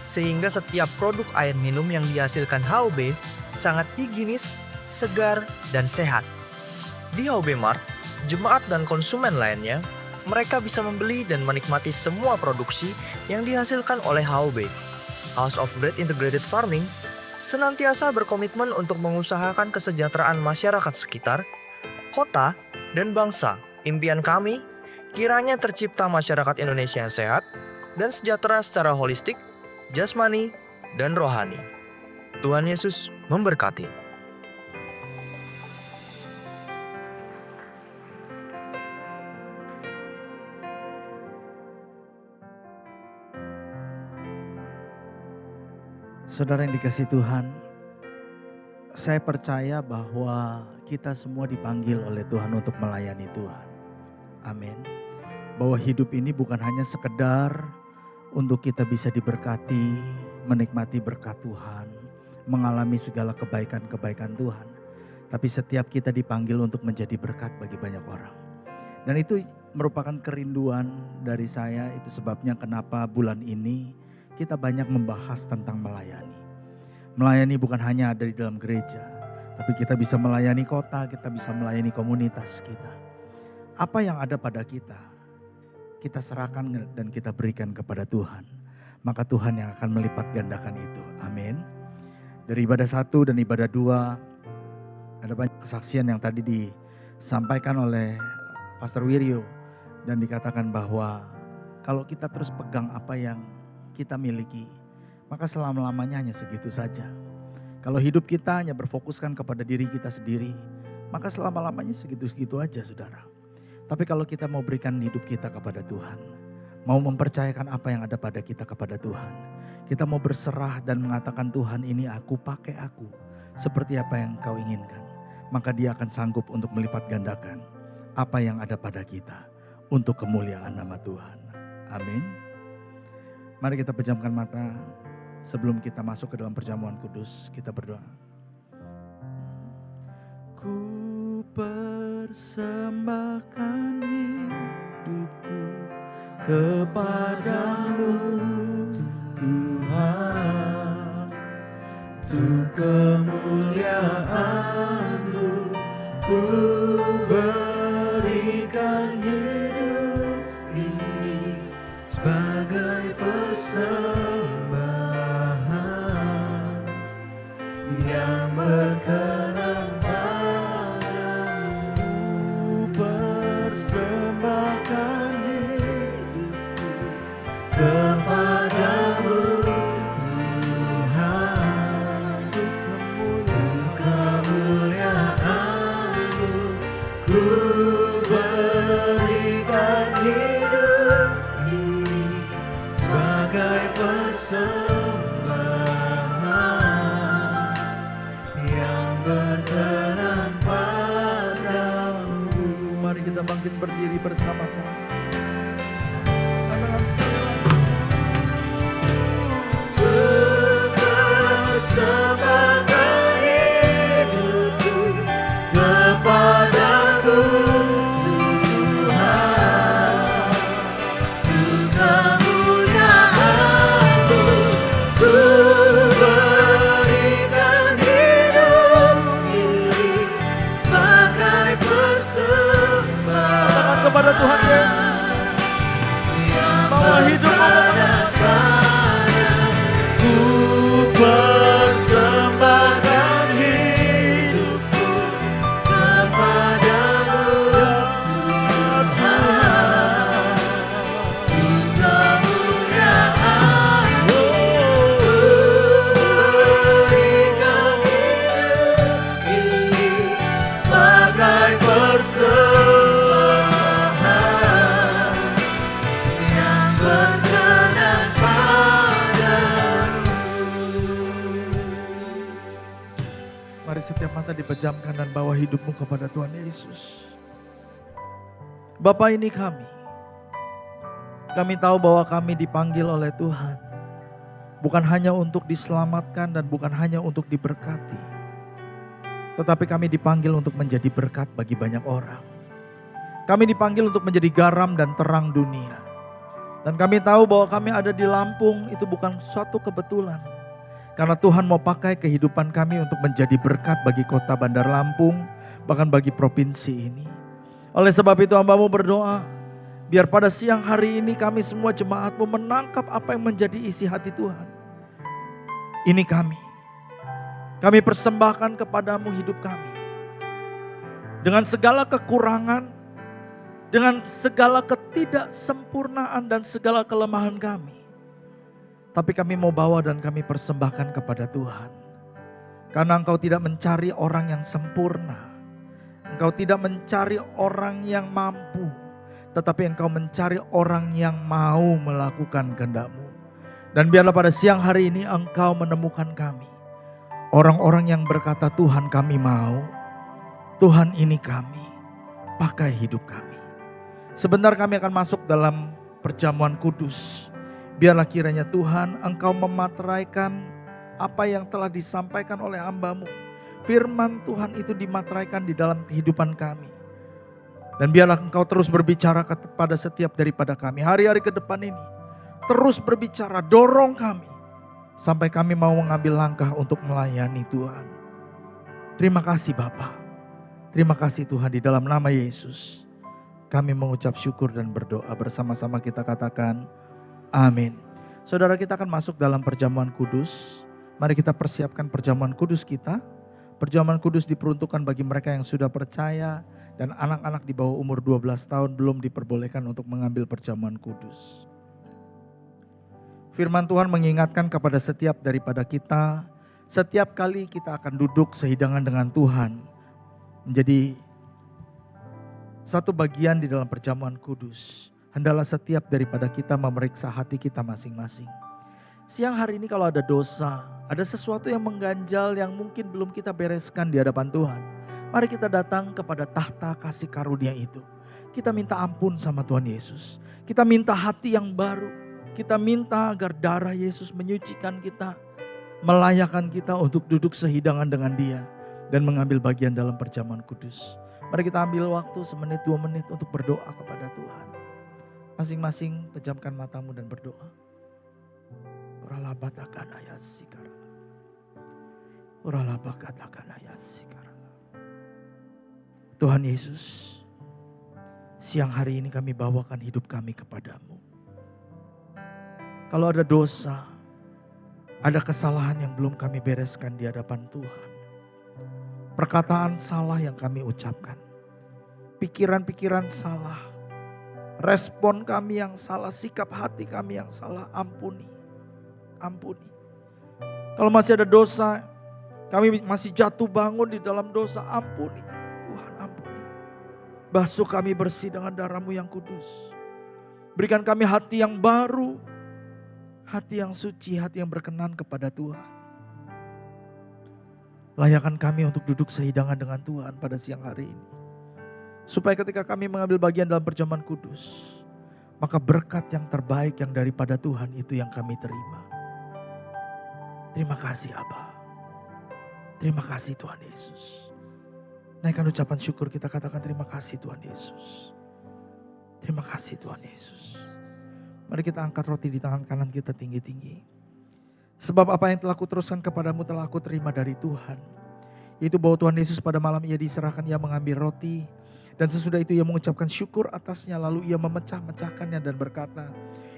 Sehingga setiap produk air minum yang dihasilkan HOB sangat higienis, segar, dan sehat. Di HOB Mart, jemaat dan konsumen lainnya, mereka bisa membeli dan menikmati semua produksi yang dihasilkan oleh HOB. House of Bread Integrated Farming senantiasa berkomitmen untuk mengusahakan kesejahteraan masyarakat sekitar, kota, dan bangsa. Impian kami, kiranya tercipta masyarakat Indonesia yang sehat dan sejahtera secara holistik, jasmani, dan rohani. Tuhan Yesus memberkati. Saudara yang dikasihi Tuhan, saya percaya bahwa kita semua dipanggil oleh Tuhan untuk melayani Tuhan. Amin. Bahwa hidup ini bukan hanya sekedar untuk kita bisa diberkati, menikmati berkat Tuhan, mengalami segala kebaikan-kebaikan Tuhan. Tapi setiap kita dipanggil untuk menjadi berkat bagi banyak orang. Dan itu merupakan kerinduan dari saya, itu sebabnya kenapa bulan ini kita banyak membahas tentang melayani. Melayani bukan hanya ada di dalam gereja, tapi kita bisa melayani kota, kita bisa melayani komunitas kita. Apa yang ada pada kita, kita serahkan dan kita berikan kepada Tuhan. Maka Tuhan yang akan melipat gandakan itu. Amin. Dari ibadah 1 dan ibadah 2, ada banyak kesaksian yang tadi disampaikan oleh Pastor Wiryo. Dan dikatakan bahwa kalau kita terus pegang apa yang kita miliki, maka selama-lamanya hanya segitu saja. Kalau hidup kita hanya berfokuskan kepada diri kita sendiri, maka selama-lamanya segitu-segitu aja, saudara. Tapi kalau kita mau berikan hidup kita kepada Tuhan, mau mempercayakan apa yang ada pada kita kepada Tuhan, kita mau berserah dan mengatakan, Tuhan, ini aku, pakai aku seperti apa yang Kau inginkan, maka Dia akan sanggup untuk melipat gandakan apa yang ada pada kita untuk kemuliaan nama Tuhan. Amin. Mari kita pejamkan mata sebelum kita masuk ke dalam perjamuan kudus, kita berdoa. Ku persembahkan hidupku kepadamu Tuhan, untuk kemuliaan-Mu ku berikan hidup ini sebagai persembahan yang berkenan padamu. Persembahkan hidupku kepadamu Tuhan, untuk kemuliaan-Mu ku berikan hidup ini sebagai persembahan yang berkenan padamu. Mari kita bangkit berdiri bersama-sama. Katakan sekali lagi. Ku persembahkan hidupku kepadamu Tuhan, untuk kemuliaan-Mu ku berikan hidup ini sebagai persembahan. Katakan kepada Tuhan Yesus bahwa hidupmu ku persembahkan hidupku kepadamu Tuhan, untuk kemuliaan-Mu berikan hidup ini sebagai persembahan yang berkenan padamu. Mari setiap mata dipejamkan dan bawa hidupmu kepada Tuhan Yesus. Bapa, ini kami. Kami tahu bahwa kami dipanggil oleh Tuhan. Bukan hanya untuk diselamatkan dan bukan hanya untuk diberkati. Tetapi kami dipanggil untuk menjadi berkat bagi banyak orang. Kami dipanggil untuk menjadi garam dan terang dunia. Dan kami tahu bahwa kami ada di Lampung itu bukan suatu kebetulan. Karena Tuhan mau pakai kehidupan kami untuk menjadi berkat bagi kota Bandar Lampung, bahkan bagi provinsi ini. Oleh sebab itu hamba-Mu berdoa, biar pada siang hari ini kami semua jemaat-Mu menangkap apa yang menjadi isi hati Tuhan. Ini kami persembahkan kepadamu hidup kami. Dengan segala kekurangan, dengan segala ketidaksempurnaan dan segala kelemahan kami. Tapi kami mau bawa dan kami persembahkan kepada Tuhan. Karena Engkau tidak mencari orang yang sempurna. Engkau tidak mencari orang yang mampu. Tetapi Engkau mencari orang yang mau melakukan kehendak-Mu. Dan biarlah pada siang hari ini Engkau menemukan kami. Orang-orang yang berkata, Tuhan kami mau. Tuhan ini kami. Pakai hidup kami. Sebentar kami akan masuk dalam perjamuan kudus. Biarlah kiranya Tuhan Engkau memateraikan apa yang telah disampaikan oleh hamba-Mu. Firman Tuhan itu dimateraikan di dalam kehidupan kami. Dan biarlah Engkau terus berbicara kepada setiap daripada kami. Hari-hari ke depan ini terus berbicara, dorong kami. Sampai kami mau mengambil langkah untuk melayani Tuhan. Terima kasih Bapa. Terima kasih Tuhan di dalam nama Yesus. Kami mengucap syukur dan berdoa bersama-sama kita katakan amin. Saudara, kita akan masuk dalam perjamuan kudus. Mari kita persiapkan perjamuan kudus kita. Perjamuan kudus diperuntukkan bagi mereka yang sudah percaya dan anak-anak di bawah umur 12 tahun belum diperbolehkan untuk mengambil perjamuan kudus. Firman Tuhan mengingatkan kepada setiap daripada kita, setiap kali kita akan duduk sehidangan dengan Tuhan, menjadi satu bagian di dalam perjamuan kudus. Hendaklah setiap daripada kita memeriksa hati kita masing-masing. Siang hari ini kalau ada dosa, ada sesuatu yang mengganjal yang mungkin belum kita bereskan di hadapan Tuhan. Mari kita datang kepada tahta kasih karunia itu. Kita minta ampun sama Tuhan Yesus. Kita minta hati yang baru. Kita minta agar darah Yesus menyucikan kita, melayakkan kita untuk duduk sehidangan dengan Dia dan mengambil bagian dalam perjamuan kudus. Mari kita ambil waktu 1 menit 2 menit untuk berdoa kepada Tuhan. Masing-masing pejamkan matamu dan berdoa. Tuhan Yesus, siang hari ini kami bawakan hidup kami kepadamu. Kalau ada dosa, ada kesalahan yang belum kami bereskan di hadapan Tuhan. Perkataan salah yang kami ucapkan. Pikiran-pikiran salah. Respon kami yang salah, sikap hati kami yang salah, ampuni. Ampuni. Kalau masih ada dosa, kami masih jatuh bangun di dalam dosa, ampuni. Tuhan ampuni. Basuh kami bersih dengan darah-Mu yang kudus. Berikan kami hati yang baru, hati yang suci, hati yang berkenan kepada Tuhan. Layakkan kami untuk duduk sehidangan dengan Tuhan pada siang hari ini. Supaya ketika kami mengambil bagian dalam perjamuan kudus, maka berkat yang terbaik yang daripada Tuhan itu yang kami terima. Terima kasih Aba. Terima kasih Tuhan Yesus. Naikkan ucapan syukur, kita katakan terima kasih Tuhan Yesus. Terima kasih Tuhan Yesus. Mari kita angkat roti di tangan kanan kita tinggi-tinggi. Sebab apa yang telah kuteruskan kepadamu telah aku terima dari Tuhan. Yaitu bahwa Tuhan Yesus pada malam Ia diserahkan, Ia mengambil roti. Dan sesudah itu Ia mengucapkan syukur atasnya, lalu Ia memecah-mecahkannya dan berkata,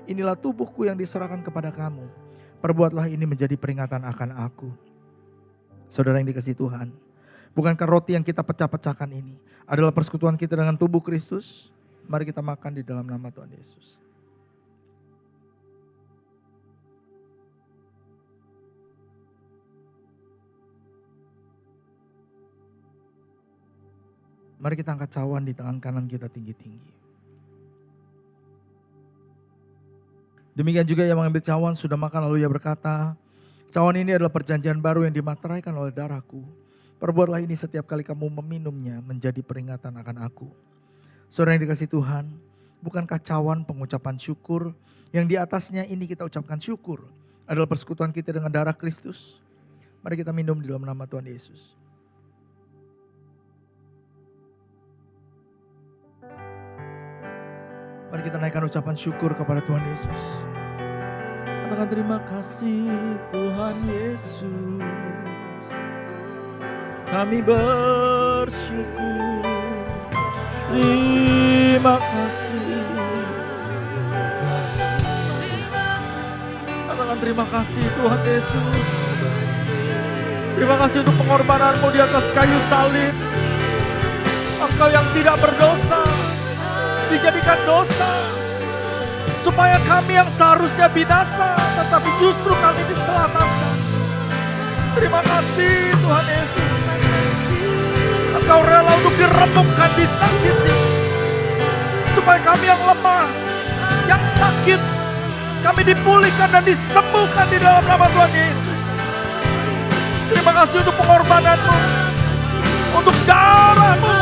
inilah tubuhku yang diserahkan kepada kamu. Perbuatlah ini menjadi peringatan akan aku. Saudara yang dikasihi Tuhan, bukankah roti yang kita pecah-pecahkan ini adalah persekutuan kita dengan tubuh Kristus? Mari kita makan di dalam nama Tuhan Yesus. Mari kita angkat cawan di tangan kanan kita tinggi-tinggi. Demikian juga Ia mengambil cawan, sudah makan lalu Ia berkata, cawan ini adalah perjanjian baru yang dimateraikan oleh darahku. Perbuatlah ini setiap kali kamu meminumnya menjadi peringatan akan aku. Saudara yang dikasihi Tuhan, bukankah cawan pengucapan syukur yang di atasnya ini kita ucapkan syukur adalah persekutuan kita dengan darah Kristus? Mari kita minum di dalam nama Tuhan Yesus. Mari kita naikkan ucapan syukur kepada Tuhan Yesus. Katakan terima kasih Tuhan Yesus. Kami bersyukur. Terima kasih. Katakan terima kasih Tuhan Yesus. Terima kasih untuk pengorbanan-Mu di atas kayu salib. Engkau yang tidak berdosa dijadikan dosa, supaya kami yang seharusnya binasa, tetapi justru kami diselamatkan. Terima kasih Tuhan Yesus. Engkau rela untuk diremukkan, disakiti, supaya kami yang lemah, yang sakit, kami dipulihkan dan disembuhkan di dalam nama Tuhan Yesus. Terima kasih untuk pengorbanan-Mu, untuk darah-Mu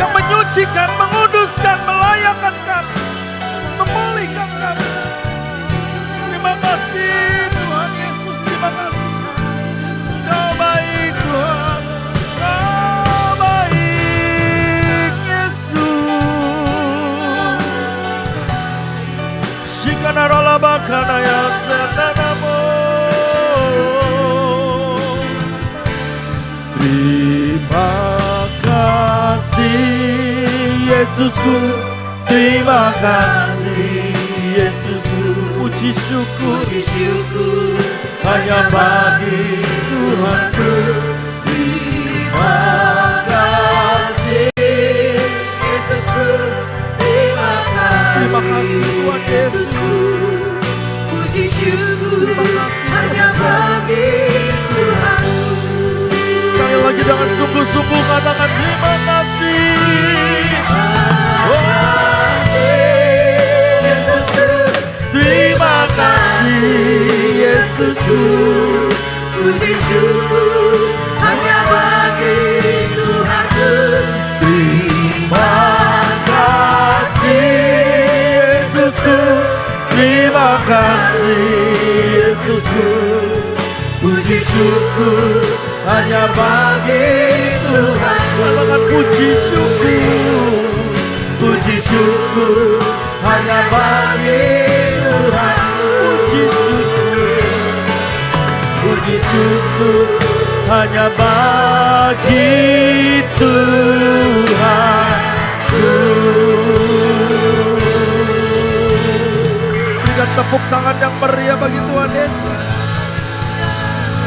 yang menyucikan, menguduskan, melayakkan kami, memulihkan kami. Terima kasih Tuhan Yesus, terima kasih. Kau baik Tuhan, Kau baik Yesus. Shikanara bakana ya senanamo. Terima kasih Yesus. Yesusku, terima kasih Yesusku. Puji syukur hanya bagi Tuhanku. Terima kasih Yesusku, terima kasih Tuhan Yesus. Puji syukur hanya bagi Tuhanku. Sekali lagi dengan sungguh-sungguh katakan terima kasih. Terima kasih Yesusku. Puji syukur hanya bagi Tuhanku. Terima kasih Yesusku. Terima kasih Yesusku. Puji syukur hanya bagi Tuhan. Katakan puji syukur. Puji syukur hanya bagi Tuhan. Puji syukur. Puji syukur hanya bagi Tuhan. Berikan tepuk tangan yang meriah bagi Tuhan Yesus.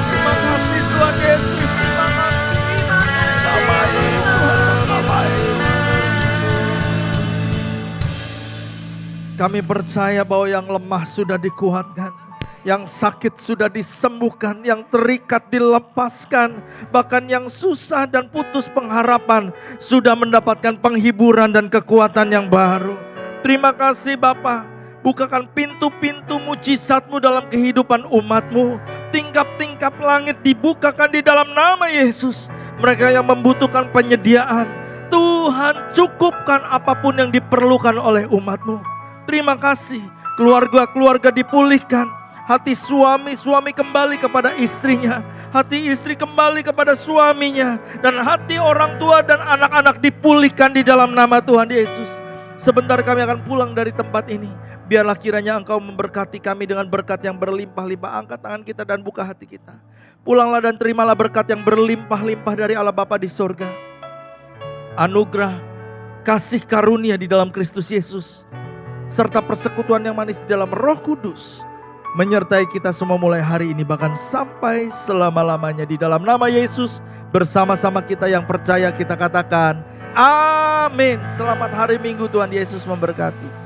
Terima kasih Tuhan Yesus. Terima kasih. Kami percaya bahwa yang lemah sudah dikuatkan, yang sakit sudah disembuhkan, yang terikat dilepaskan, bahkan yang susah dan putus pengharapan sudah mendapatkan penghiburan dan kekuatan yang baru. Terima kasih Bapa. Bukakan pintu-pintu mujizat-Mu dalam kehidupan umat-Mu. Tingkap-tingkap langit dibukakan di dalam nama Yesus. Mereka yang membutuhkan penyediaan, Tuhan cukupkan apapun yang diperlukan oleh umat-Mu. Terima kasih, keluarga-keluarga dipulihkan. Hati suami kembali kepada istrinya. Hati istri kembali kepada suaminya. Dan hati orang tua dan anak-anak dipulihkan di dalam nama Tuhan Yesus. Sebentar kami akan pulang dari tempat ini. Biarlah kiranya Engkau memberkati kami dengan berkat yang berlimpah-limpah. Angkat tangan kita dan buka hati kita. Pulanglah dan terimalah berkat yang berlimpah-limpah dari Allah Bapa di sorga. Anugerah, kasih karunia di dalam Kristus Yesus, serta persekutuan yang manis di dalam Roh Kudus menyertai kita semua mulai hari ini bahkan sampai selama-lamanya. Di dalam nama Yesus, bersama-sama kita yang percaya kita katakan amin. Selamat hari Minggu, Tuhan Yesus memberkati.